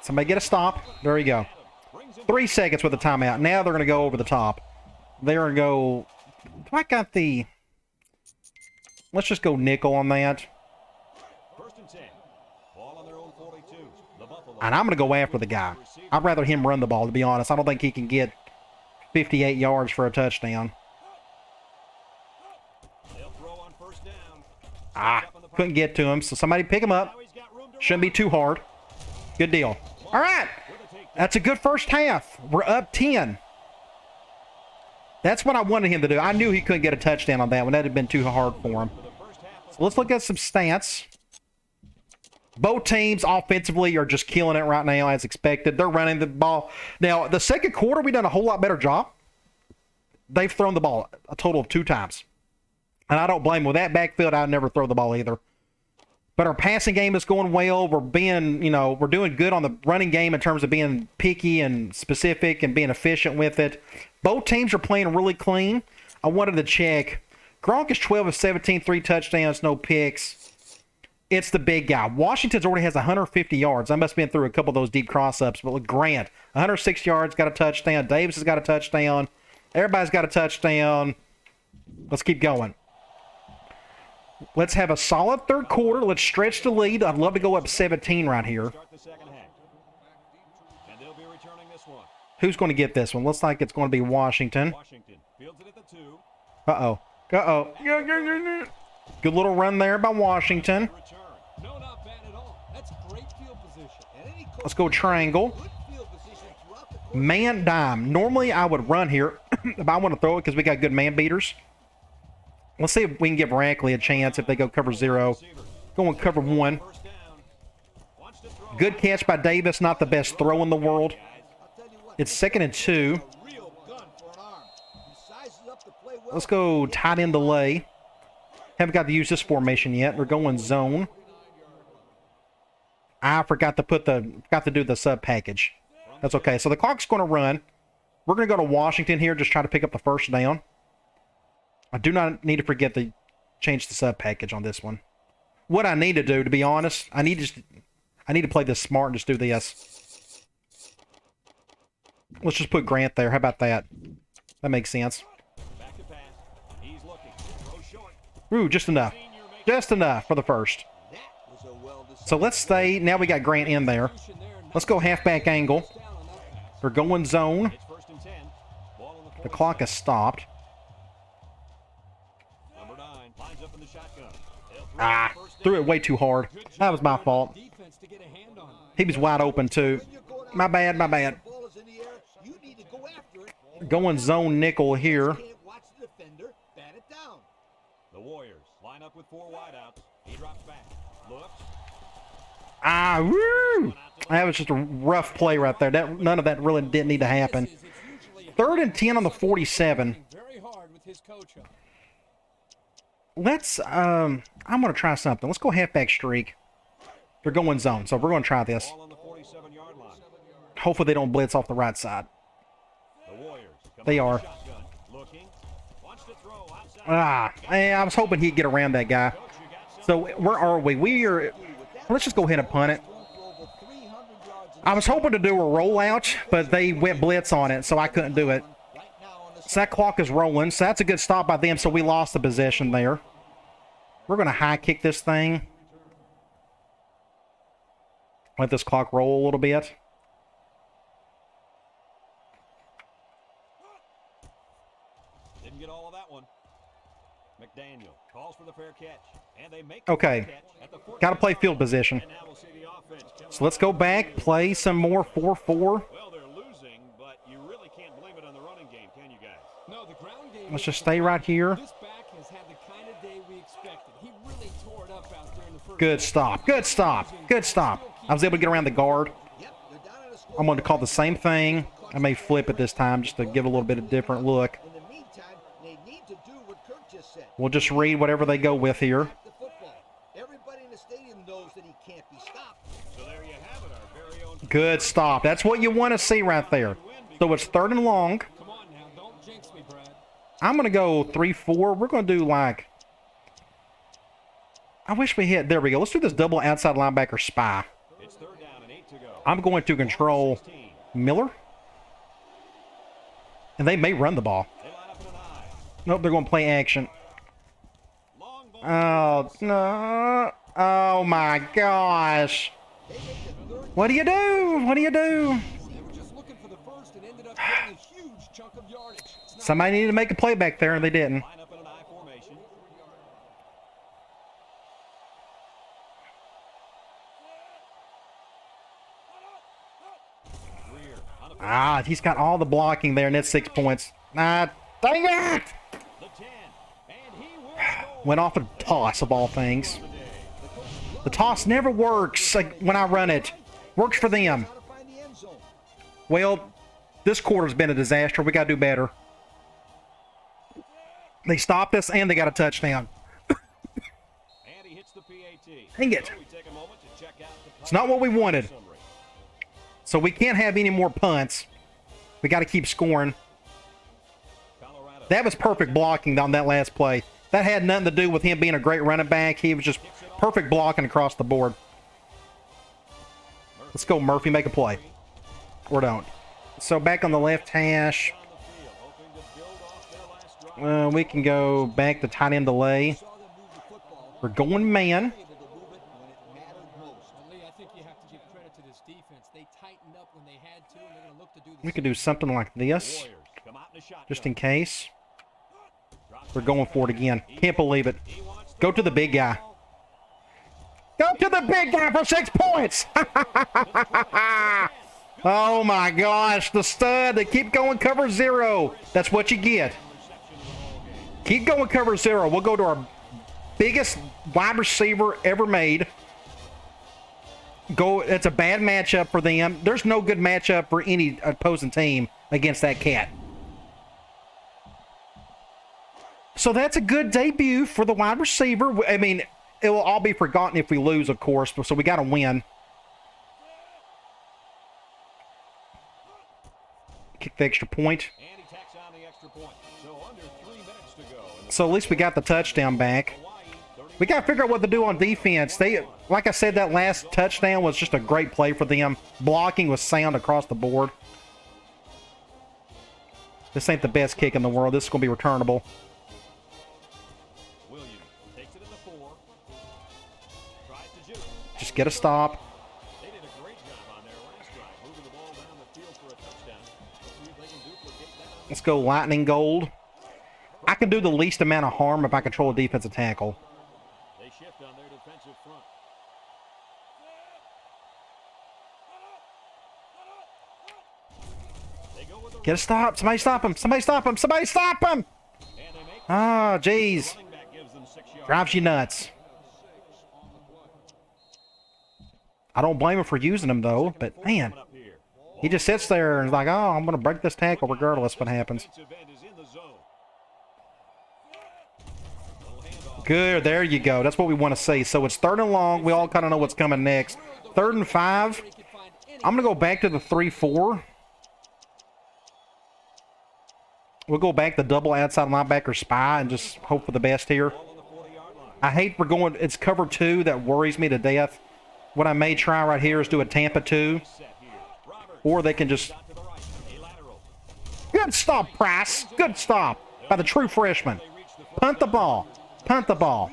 Somebody get a stop. There you go. 3 seconds with a timeout. Now they're going to go over the top. They're going to go... Do I got the... Let's just go nickel on that. And I'm going to go after the guy. I'd rather him run the ball, to be honest. I don't think he can get 58 yards for a touchdown. Couldn't get to him, so somebody pick him up. Shouldn't be too hard. Good deal. All right. That's a good first half. We're up 10. That's what I wanted him to do. I knew he couldn't get a touchdown on that one. That had been too hard for him. So let's look at some stats. Both teams offensively are just killing it right now as expected. They're running the ball. Now, the second quarter, we've done a whole lot better job. They've thrown the ball a total of 2 times. And I don't blame them. With that backfield, I'd never throw the ball either. But our passing game is going well. We're being, we're doing good on the running game in terms of being picky and specific and being efficient with it. Both teams are playing really clean. I wanted to check. Gronk is 12 of 17, 3 touchdowns, no picks. It's the big guy. Washington's already has 150 yards. I must have been through a couple of those deep cross-ups. But look, Grant, 106 yards, got a touchdown. Davis has got a touchdown. Everybody's got a touchdown. Let's keep going. Let's have a solid third quarter. Let's stretch the lead. I'd love to go up 17 right here. Who's going to get this one? Looks like it's going to be Washington. Uh-oh. Uh-oh. Good little run there by Washington. Let's go triangle. Man dime. Normally I would run here, but I want to throw it because we got good man beaters. Let's see if we can give Rackley a chance if they go cover 0. Going cover 1. Good catch by Davis. Not the best throw in the world. It's 2nd and 2. Let's go tight end delay. Haven't got to use this formation yet. We're going zone. I forgot to do the sub package. That's okay. So the clock's going to run. We're going to go to Washington here. Just try to pick up the first down. I do not need to forget to change the sub package on this one. What I need to do, to be honest, I need to play this smart and just do this. Let's just put Grant there. How about that? That makes sense. Ooh, just enough. Just enough for the first. So let's stay. Now we got Grant in there. Let's go halfback angle. We're going zone. The clock has stopped. Threw it way too hard. That was my fault. He was wide open too. My bad, my bad. Going zone nickel here. The Warriors line up with 4 wideouts. He drops back. Looks. Woo! That was just a rough play right there. None of that really didn't need to happen. 3rd and 10 on the 47. with his coach up. Let's, I'm going to try something. Let's go halfback streak. They're going zone, so we're going to try this. Ball on the 47-yard line. Hopefully they don't blitz off the right side. The Warriors come They out are. with a shotgun, looking, wants to throw outside. I was hoping he'd get around that guy. Coach, you got So where are we? We are, let's just go ahead and punt it. I was hoping to do a rollout, but they went blitz on it, so I couldn't do it. So that clock is rolling, so that's a good stop by them, so we lost the possession there. We're going to high kick this thing. Let this clock roll a little bit. Didn't get all of that one. McDaniel calls for the fair catch, and they make Okay. the catch at the 14-yard Got to play field position. line. And now we'll see the offense coming So let's go back, play some more 4-4. Well, they're losing, but you really can't blame it on the running game, can you guys? No, the ground game. Let's is just stay right here. This back has had the kind of day we expected. He really tore it up out there in the first. Good stop. Good stop. Good stop. I was able to get around the guard. I'm going to call the same thing. I may flip it this time just to give a little bit of different look. In the meantime, they need to do what Kirk just said. We'll just read whatever they go with here. The football. Everybody in the stadium knows that he can't be stopped. So there you have it, our very own. Good stop. That's what you want to see right there. So it's 3rd and long. Come on now, don't jinx me, Brad. I'm going to go 3-4. We're going to do like... I wish we hit... There we go. Let's do this double outside linebacker spy. It's 3rd down and 8 to go. I'm going to control 16. Miller. And they may run the ball. They line up in an eye. Nope, they're going to play action. Long ball. Oh, no. Oh, my gosh. What do you do? What do you do? They were just looking for the first and ended up getting a huge chunk of yardage. It's not Somebody needed to make a play back there, and they didn't. Line up in an eye formation. Greer on a Ah, he's got all the blocking there, and that's 6 points. Ah, dang it! the 10, and he will score Went off a toss, of all things. The toss never works like, when I run it. Works for them. How to find the end zone. Well, this quarter's been a disaster. We got to do better. They stopped us, and they got a touchdown. and he hits the PAT. Dang it. So we take a moment to check out the It's not what we wanted. summary. So we can't have any more punts. We got to keep scoring. Colorado. That was perfect blocking on that last play. That had nothing to do with him being a great running back. He was just perfect blocking across the board. Let's go, Murphy. Make a play. Or don't. So back on the left hash. On the field, hoping to build off their last drive. We can go back to tight end delay. Saw them move the football. We're going man. Able to move it when it mattered most. Lee, I think you have to give credit to this defense. They tightened up when they had to, and they're going to look to do the We could do something like this, Warriors come out in a shotgun. just in case. We're going for it again. Can't believe it. Go to the big guy. Go to the big guy for 6 points. Oh my gosh, the stud. They keep going cover 0. That's what you get. Keep going cover 0. We'll go to our biggest wide receiver ever made. Go. It's a bad matchup for them. There's no good matchup for any opposing team against that cat. So that's a good debut for the wide receiver. I mean, it will all be forgotten if we lose, of course, so we got to win. Kick the extra point. And he tacks on the extra point. So under 3 minutes to go. And the So at least we got the touchdown back. Hawaii, 30 We got to figure out what to do on defense. They, like I said, that last touchdown was just a great play for them. Blocking was sound across the board. This ain't the best kick in the world. This is going to be returnable. Williams takes it in the 4. Tries to juke. Just get a stop. They did a great job on their last drive, moving the ball down the field for a touchdown. Let's see if they can duplicate that on Let's go lightning gold. I can do the least amount of harm if I control a defensive tackle. They shift on their defensive front. They go with the Get a stop. Somebody stop him. Somebody stop him. Somebody stop him. and they make Ah, jeez. running back gives them 6 yards. Drives you nuts. I don't blame him for using him, though. But, man, Coming up here. he just sits there and is like, oh, I'm going to break this tackle regardless what happens. Defensive end is in the zone. Good. There you go. That's what we want to see. So it's 3rd and long. We all kind of know what's coming next. 3rd and 5. I'm going to go back to the 3-4. We'll go back to double outside linebacker spy and just hope for the best here. I hate we're going, it's cover 2 that worries me to death. What I may try right here is do a Tampa 2. Or they can just... Good stop, Price. Good stop by the true freshman. Punt the ball. Punt the ball.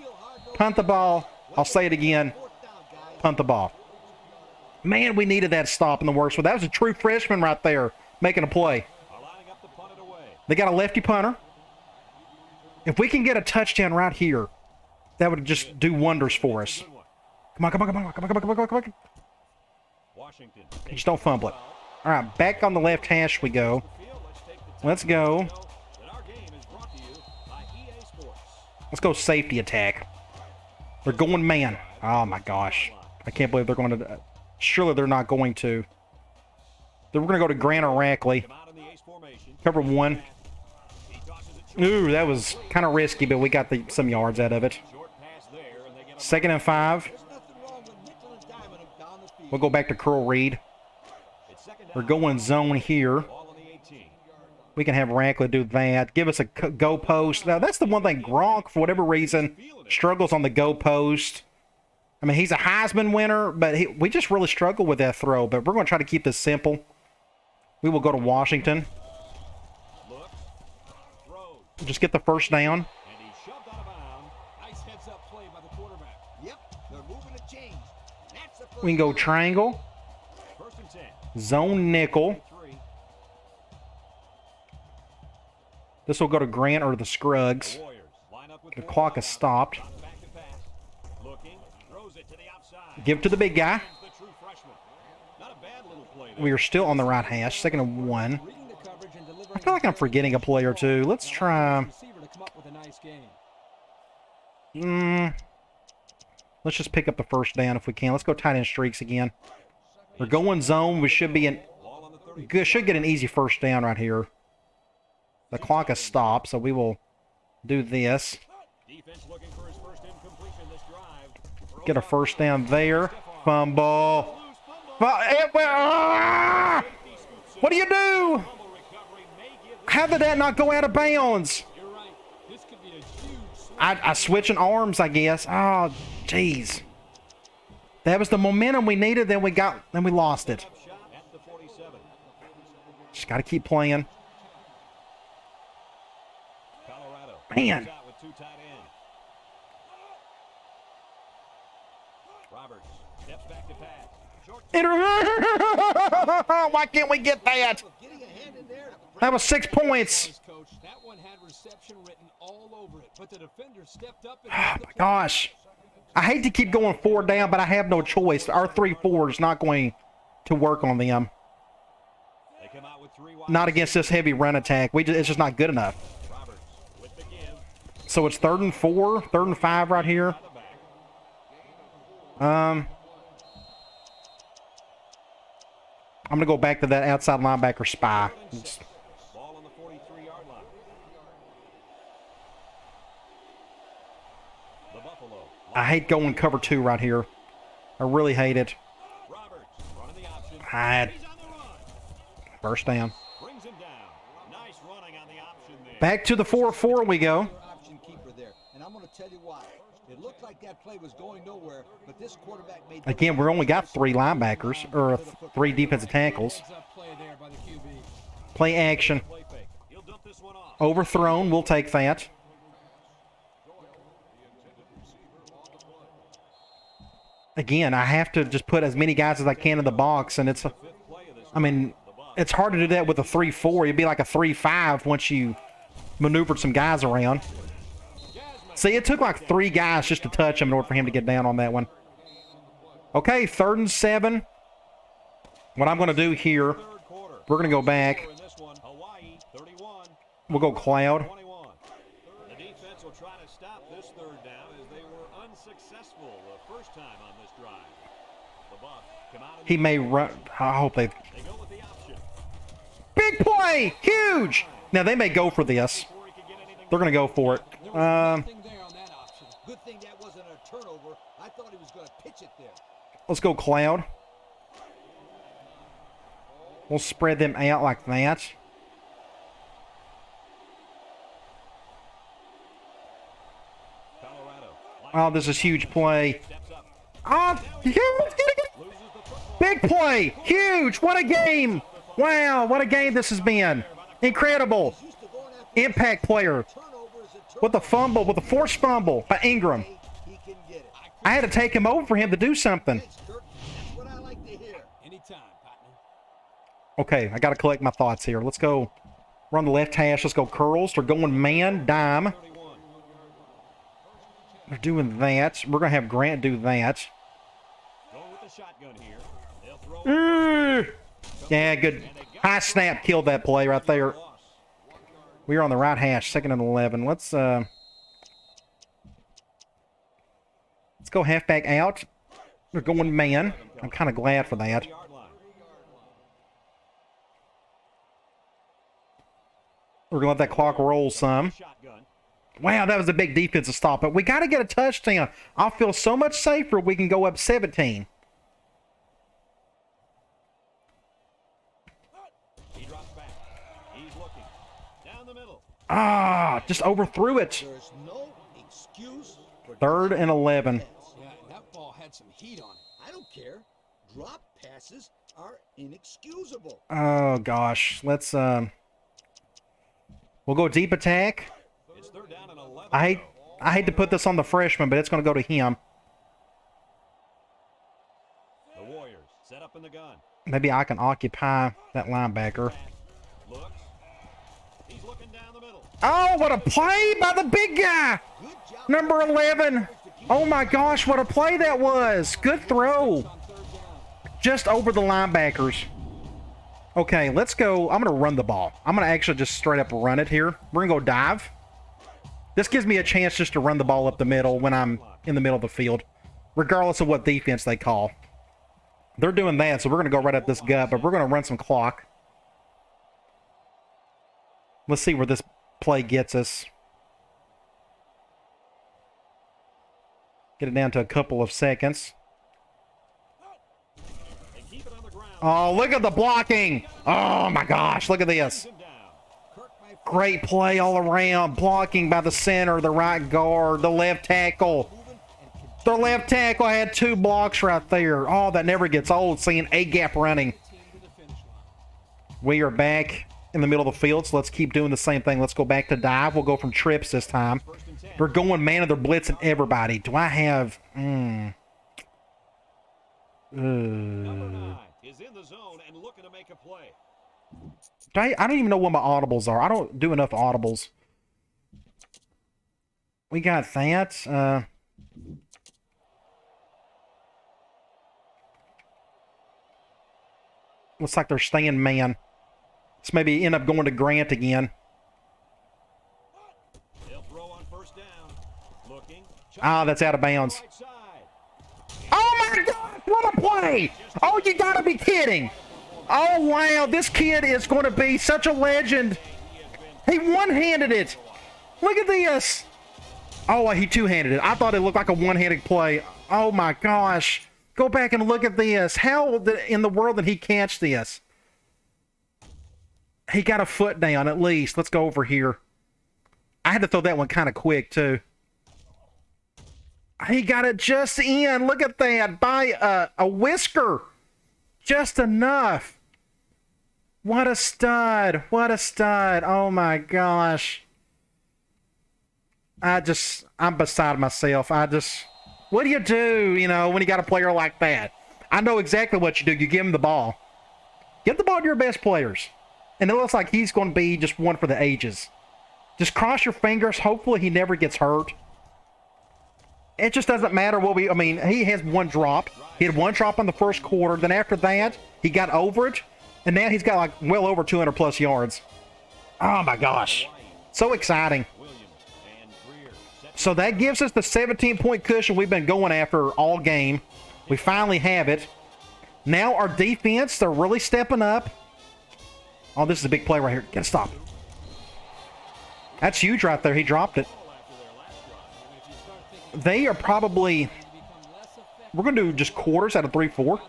Punt the ball. I'll say it again. Punt the ball. Man, we needed that stop in the worst one. That was a true freshman right there making a play. They got a lefty punter. If we can get a touchdown right here, that would just do wonders for us. Come on, come on, come on, come on, come on, come on, come on. Washington. Just don't fumble it. All right, back on the left hash we go. Let's go. Let's go safety attack. They're going man. Oh, my gosh. I can't believe they're going to... Surely they're not going to. We're going to go to Grant or Rackley. Cover 1. Ooh, that was kind of risky, but we got some yards out of it. 2nd and 5. We'll go back to Curl Reed. We're going zone here. We can have Rackley do that. Give us a go post. Now, that's the one thing. Gronk, for whatever reason, struggles on the go post. I mean, he's a Heisman winner, but we just really struggle with that throw. But we're going to try to keep this simple. We will go to Washington. Just get the first down. We can go triangle. Zone nickel. This will go to Grant or the Scruggs. The clock is stopped. Give to the big guy. We are still on the right hash. 2nd and 1. I feel like I'm forgetting a play or two. Let's try... Let's just pick up the first down if we can. Let's go tight end streaks again. We're going zone. We should be should get an easy first down right here. The clock has stopped, so we will do this. Get a first down there. Fumble. What do you do? How did that not go out of bounds? I switching arms, I guess. Oh, jeez. That was the momentum we needed. Then we lost it. Just got to keep playing. Man. Why can't we get that? That was 6 points. Oh my gosh. I hate to keep going 4 down, but I have no choice. Our 3-4 is not going to work on them. Not against this heavy run attack. It's just not good enough. So it's 3rd and 4, 3rd and 5 right here. I'm going to go back to that outside linebacker spy. I hate going cover 2 right here. I really hate it. First down. Back to the 4-4 we go. Again, we only got 3 linebackers, or 3 defensive tackles. Play action. Overthrown, we'll take that. Again, I have to just put as many guys as I can in the box, and it's hard to do that with a 3-4. It'd be like a 3-5 once you maneuvered some guys around. See, it took like 3 guys just to touch him in order for him to get down on that one. Okay, 3rd and 7. What I'm going to do here, we're going to go back. We'll go cloud. The defense will try to stop this 3rd down as they were unsuccessful the first time on this drive. The Buff come out. He may run. I hope they go with the option. Big play! Huge! Now, they may go for this. They're going to go for it. Good thing that wasn't a turnover. I thought he was going to pitch it there. Let's go, Cloud. We'll spread them out like that. Oh, this is huge play. Oh, huge. Big play. Huge. What a game. Wow, what a game this has been. Incredible. Impact player. With the fumble, with the forced fumble by Ingram. I had to take him over for him to do something. Okay, I got to collect my thoughts here. Let's go. We're on the left hash. Let's go curls. They're going man, dime. They're doing that. We're going to have Grant do that. Yeah, good. High snap killed that play right there. We are on the right hash, 2nd and 11. Let's go halfback out. They're going man. I'm kind of glad for that. We're going to let that clock roll some. Wow, that was a big defensive stop. But we got to get a touchdown. I'll feel so much safer if we can go up 17. Ah, just overthrew it. There's no excuse for 3rd and 11. Yeah, that ball had some heat on it. I don't care. Drop passes are inexcusable. Oh gosh, let's we'll go deep attack. I hate to put this on the freshman, but it's going to go to him. The Warriors set up in the gun. Maybe I can occupy that linebacker. He's looking down the middle. Oh, what a play by the big guy! Number 11. Oh my gosh, what a play that was. Good throw. Just over the linebackers. Okay, let's go. I'm going to run the ball. I'm going to actually just straight up run it here. We're going to go dive. This gives me a chance just to run the ball up the middle when I'm in the middle of the field, regardless of what defense they call. They're doing that, so we're going to go right at this gut, but we're going to run some clock. Let's see where this play gets us. Get it down to a couple of seconds. Oh, look at the blocking. Oh, my gosh. Look at this. Great play all around. Blocking by the center, the right guard, the left tackle. The left tackle had 2 blocks right there. Oh, that never gets old, seeing A-gap running. We are back in the middle of the field, so let's keep doing the same thing. Let's go back to dive. We'll go from trips this time. They're going man and they're blitzing everybody. Do I have... Number 9 is in the zone and looking to make a play. I don't even know what my audibles are. I don't do enough audibles. We got that. Looks like they're staying man. Let's maybe end up going to Grant again. They'll throw on first down. Looking. Ah, that's out of bounds. Oh my God! What a play! Oh, you gotta be kidding! Oh wow, this kid is going to be such a legend. He one-handed it. Look at this. Oh, he two-handed it. I thought it looked like a one-handed play. Oh my gosh. Go back and look at this. How in the world did he catch this? He got a foot down at least. Let's go over here. I had to throw that one kind of quick too. He got it just in. Look at that. By a whisker. Just enough. What a stud. What a stud. Oh my gosh. I'm beside myself. What do you do, when you got a player like that? I know exactly what you do. You give him the ball. Give the ball to your best players. And it looks like he's going to be just one for the ages. Just cross your fingers. Hopefully he never gets hurt. It just doesn't matter he has one drop. He had one drop in the first quarter. Then after that, he got over it. And now he's got like well over 200 plus yards. Oh my gosh. So exciting. So that gives us the 17-point cushion we've been going after all game. We finally have it. Now our defense, they're really stepping up. Oh, this is a big play right here. Gotta stop. That's huge right there. He dropped it. They are probably... We're going to do just quarters out of 3-4.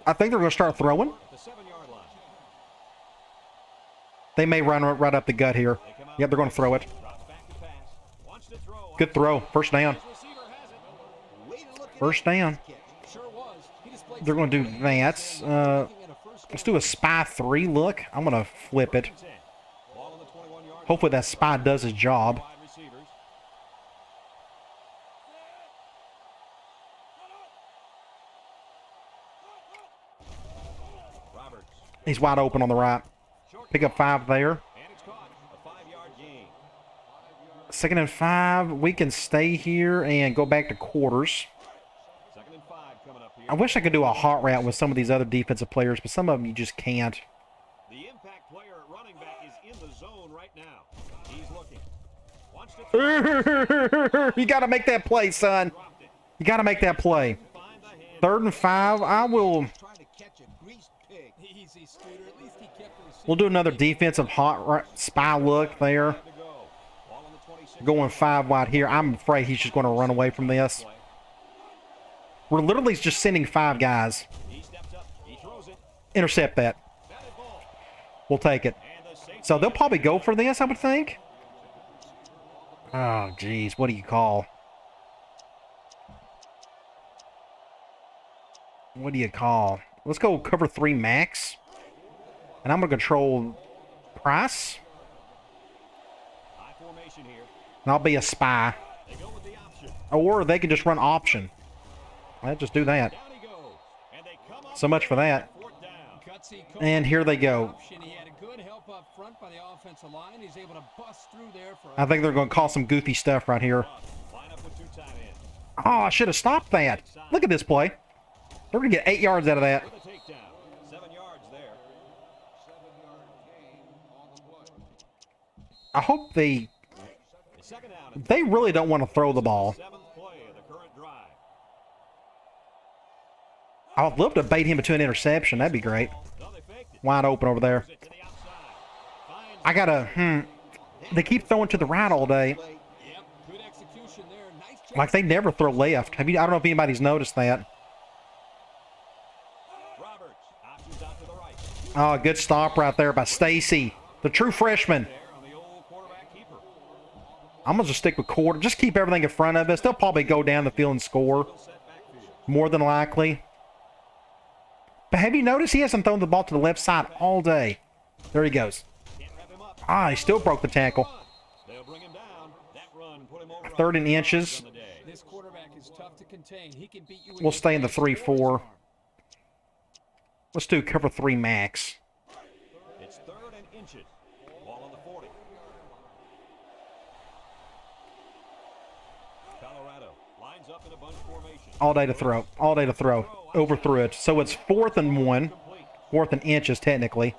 I think they're going to start throwing. The 7-yard line. They may run right up the gut here. Yep, they're going to throw it. Drops back to pass. Wants to throw. Good throw. First down. His receiver has it. Way to look at First down. Sure was. He displayed They're going to do that. Let's do a spy 3 look. I'm going to flip it. Ball on the 21-yard. Hopefully that spy does his job. Wide receivers. Roberts. He's wide open on the right. Pick up 5 there. And it's caught. A 5-yard gain. 2nd and 5. We can stay here and go back to quarters. 2nd and 5 coming up here. I wish I could do a hot route with some of these other defensive players, but some of them you just can't. The impact player at running back is in the zone right now. He's looking. Wants to throw. You got to make that play, son. Dropped it. You got to make that play. Find the hand. 3rd and 5. I will... trying to catch a greased pig. easy, Scooter. At least he kept the receiver. We'll do another defensive spy look there. To go. Ball on the 26. Going 5 wide here. I'm afraid he's just going to run away from this. We're literally just sending 5 guys. He steps up. He throws it. Intercept that. Batted ball. We'll take it. And the safety. So they'll probably go for this, I would think. Oh, geez. What do you call? What do you call? Let's go cover 3 max. And I'm going to control Price. High formation here. And I'll be a spy. They go with the option. Or they can just run option. I'll just do that. Down he goes. And they come up So much for that. 4th down. Gutsy And here they go. option. He had a good help up front by the offensive line. He's able to bust through there for I think they're going to call some goofy stuff right here. Line up with 2 tight ends. Oh, I should have stopped that. Look at this play. They're going to get 8 yards out of that. With a takedown. 7 yards there. I hope The 2nd down. they really don't want to throw the ball. 7th play of the current drive. I'd love to bait him into an interception. That'd be great. No, they faked it. Wide open over there. It to the outside. Finds I got to, They keep throwing to the right all day. Yep, good execution there. Nice job. Like they never throw left. I don't know if anybody's noticed that. Roberts. Options out to the right. Oh, good stop right there by Stacy, the true freshman. There on the old quarterback keeper. I'm going to just stick with quarter. Just keep everything in front of us. They'll probably go down the field and score. Set backfield. More than likely. But have you noticed he hasn't thrown the ball to the left side all day? There he goes. Can't wrap him up. Ah, he still broke the tackle. They'll bring him down. That run put him over 3rd and inches. on the day. This quarterback is tough to contain. He can beat you. We'll stay in the 3-4. Let's do cover 3 max. It's 3rd and inches. Ball on the 40. Colorado lines up in a bunch formation. All day to throw. All day to throw. Overthrew it. So it's 4th and 1. 4th and inches, technically.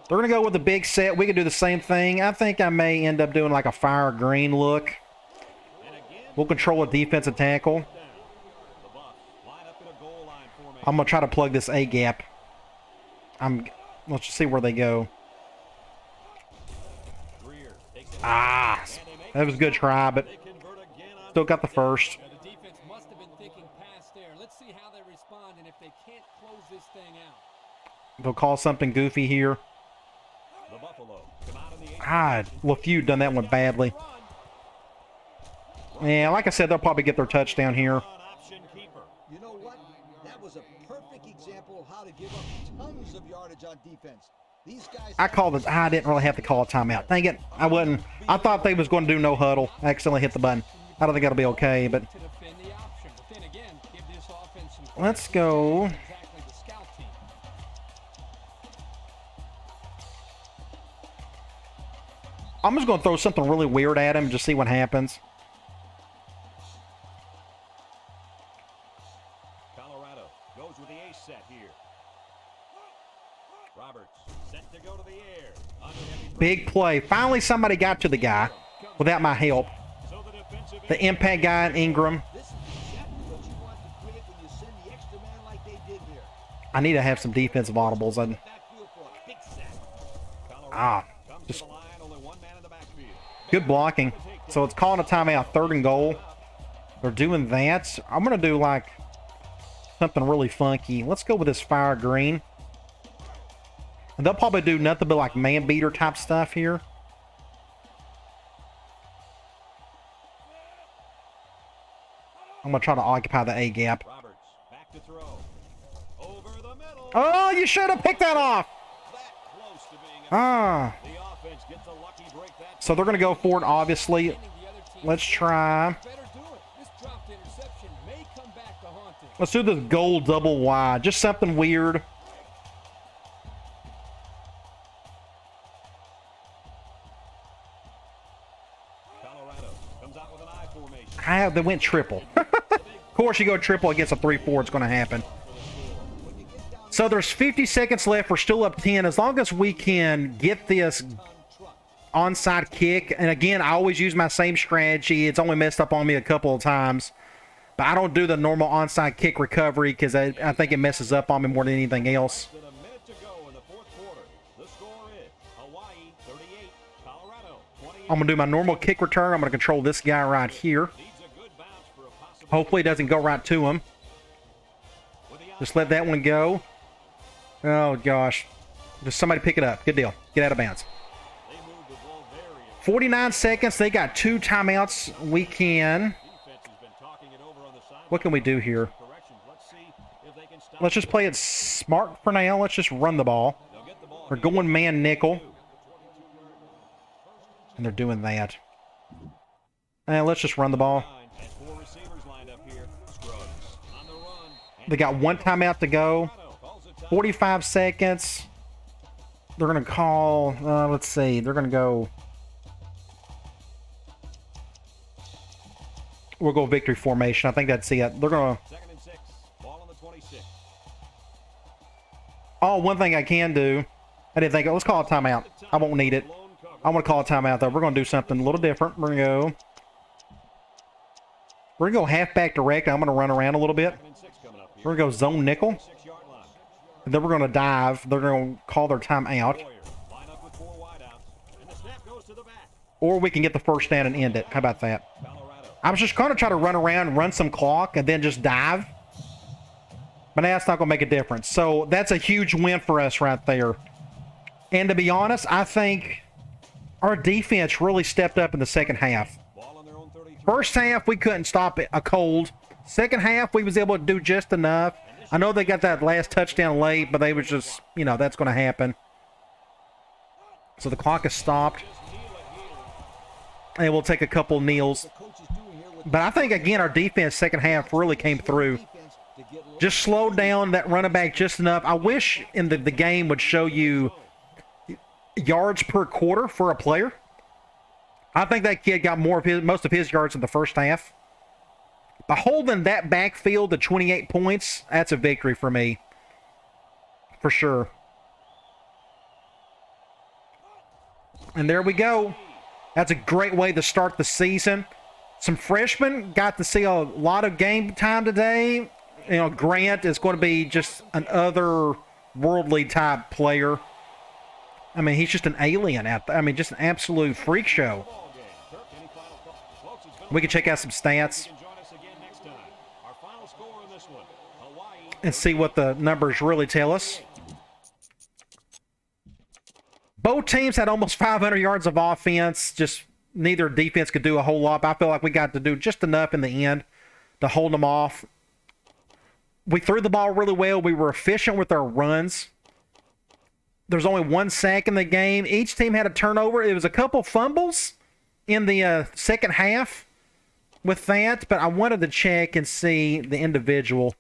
They're going to go with the big set. We can do the same thing. I think I may end up doing like a fire green look. And again, We'll control a defensive tackle. the Buffs line up in a goal line formation. I'm going to try to plug this A gap. Let's just see where they go. Greer takes it. Ah, that was a good try, but They convert again on still got the first. Yeah, the defense must have been thinking past there. Let's see how they respond and if they can't close this thing out. They'll call something goofy here. the Buffalo. Come out in the 8th. Ah, LaFew done that one badly. Yeah, like I said, they'll probably get their touchdown here. On option keeper. You know what? That was a perfect example of how to give up tons of yardage on defense. These guys. I didn't really have to call a timeout. Dang it. I wouldn't. I thought they was going to do no huddle. I accidentally hit the button. I don't think that'll be okay, but To defend the option. But then again, give this offense some let's go. exactly the scout team. I'm just going to throw something really weird at him, just see what happens. Colorado goes with the ace set here. Roberts set to go to the air. Under heavy Big play. Finally, somebody got to the guy without my help. So the defensive The impact guy, Ingram. This is exactly what you want to create when you send the extra man like they did here. I need to have some defensive audibles. Backfield for a big sack. Ah, comes just to the line, only one man in the backfield. good blocking. So it's calling a timeout, 3rd and goal. They're doing that. I'm going to do like something really funky. Let's go with this fire green. And they'll probably do nothing but like man beater type stuff here. I'm going to try to occupy the A gap. Roberts back to throw. Over the middle. Oh, you should have picked that off. That close to being Ah. the offense gets a lucky break that. So they're going to go for it, obviously. Let's try. Better do it. This dropped interception may come back to haunt him. Let's do this goal double wide. Just something weird. Colorado comes out with an I formation. They went triple. Of course, you go triple against a 3-4, it's going to happen. So there's 50 seconds left. We're still up 10. As long as we can get this onside kick, and again, I always use my same strategy. It's only messed up on me a couple of times. But I don't do the normal onside kick recovery because I think it messes up on me more than anything else. With a minute to go in the fourth quarter. The score is Hawaii 38, Colorado 28. I'm going to do my normal kick return. I'm going to control this guy right here. Needs a good bounce for a possible. Hopefully it doesn't go right to him. Just let that one go. Oh, gosh. Just somebody pick it up. Good deal. Get out of bounds. They move the ball very 49 seconds. They got 2 timeouts. We can... defense has been talking it over on the sideline. What can we do here? Corrections. Let's see if they can stop. Let's just play it smart for now. Let's just run the ball. They'll get the ball. We're going man nickel. And they're doing that. And let's just run the ball. And 4 receivers lined up here. Scruggs on the run. They got 1 timeout to go. 45 seconds. They're going to call... let's see. They're going to go... We'll go victory formation. I think that's it. They're going to... 2nd and 6. Ball on the 26. Oh, one thing I can do. I didn't think... Let's call a timeout. I won't need it. I want to call a timeout, though. We're going to do something a little different. We're going to go... We're going to go halfback direct. I'm going to run around a little bit. 2nd and 6 coming up here. We're going to go zone nickel. 6-yard line. And then we're going to dive. They're going to call their timeout. Boyer line up with 4 wideouts. And the snap goes to the back. Or we can get the first down and end it. How about that? Colorado. I was just going to try to run around, run some clock, and then just dive. But now it's not going to make a difference. So that's a huge win for us right there. And to be honest, I think our defense really stepped up in the second half. Ball on their own 33. First half, we couldn't stop a cold. Second half, we was able to do just enough. I know they got that last touchdown late, but they was just, you know, that's going to happen. So the clock is stopped. And we'll take a couple kneels. But I think, again, our defense second half really came through. Just slowed down that running back just enough. I wish in the game would show you yards per quarter for a player. I think that kid got most of his yards in the first half. By holding that backfield to 28 points, that's a victory for me. For sure. And there we go. That's a great way to start the season. Some freshmen got to see a lot of game time today. You know, Grant is going to be just an otherworldly type player. I mean, he's just an alien out there. I mean, just an absolute freak show. We can check out some stats and see what the numbers really tell us. Both teams had almost 500 yards of offense. Just neither defense could do a whole lot. But I feel like we got to do just enough in the end to hold them off. We threw the ball really well. We were efficient with our runs. There's only 1 sack in the game. Each team had a turnover. It was a couple fumbles in the second half with that. But I wanted to check and see the individual.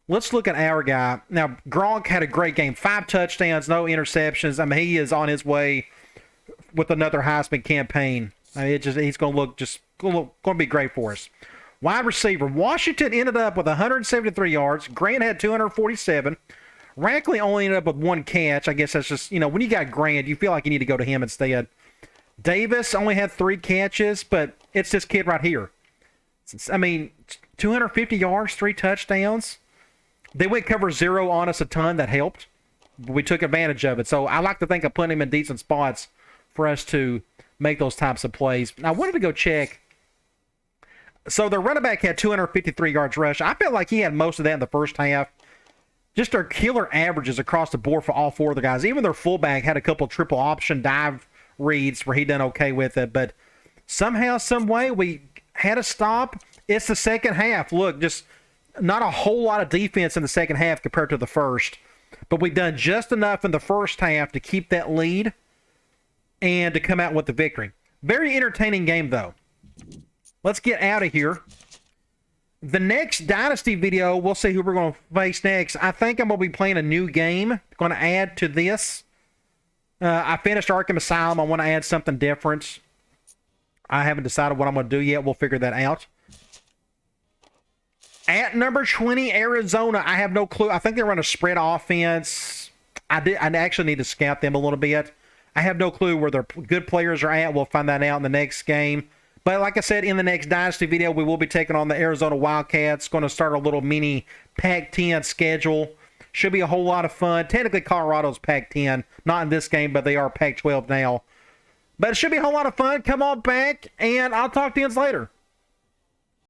Let's look at our guy. Now, Gronk had a great game. 5 touchdowns, no interceptions. I mean, he is on his way with another Heisman campaign. I mean, he's going to look going to be great for us. Wide receiver. Washington ended up with 173 yards. Grant had 247. Rackley only ended up with 1 catch. I guess that's just, you know, when you got Grant, you feel like you need to go to him instead. Davis only had 3 catches, but it's this kid right here. I mean, 250 yards, 3 touchdowns. They went cover 0 on us a ton. That helped. We took advantage of it. So I like to think of putting him in decent spots for us to make those types of plays. I wanted to go check. So their running back had 253 yards rush. I felt like he had most of that in the first half. Just their killer averages across the board for all four of the guys. Even their fullback had a couple triple option dive reads where he done okay with it. But somehow, some way, we had a stop. It's the second half. Look, just not a whole lot of defense in the second half compared to the first. But we've done just enough in the first half to keep that lead and to come out with the victory. Very entertaining game, though. Let's get out of here. The next Dynasty video, we'll see who we're going to face next. I think I'm going to be playing a new game. Going to add to this. I finished Arkham Asylum. I want to add something different. I haven't decided what I'm going to do yet. We'll figure that out. At number 20, Arizona. I have no clue. I think they run a spread offense. I actually need to scout them a little bit. I have no clue where their good players are at. We'll find that out in the next game. But like I said, in the next Dynasty video, we will be taking on the Arizona Wildcats. Going to start a little mini Pac-10 schedule. Should be a whole lot of fun. Technically, Colorado's Pac-10. Not in this game, but they are Pac-12 now. But it should be a whole lot of fun. Come on back, and I'll talk to you later.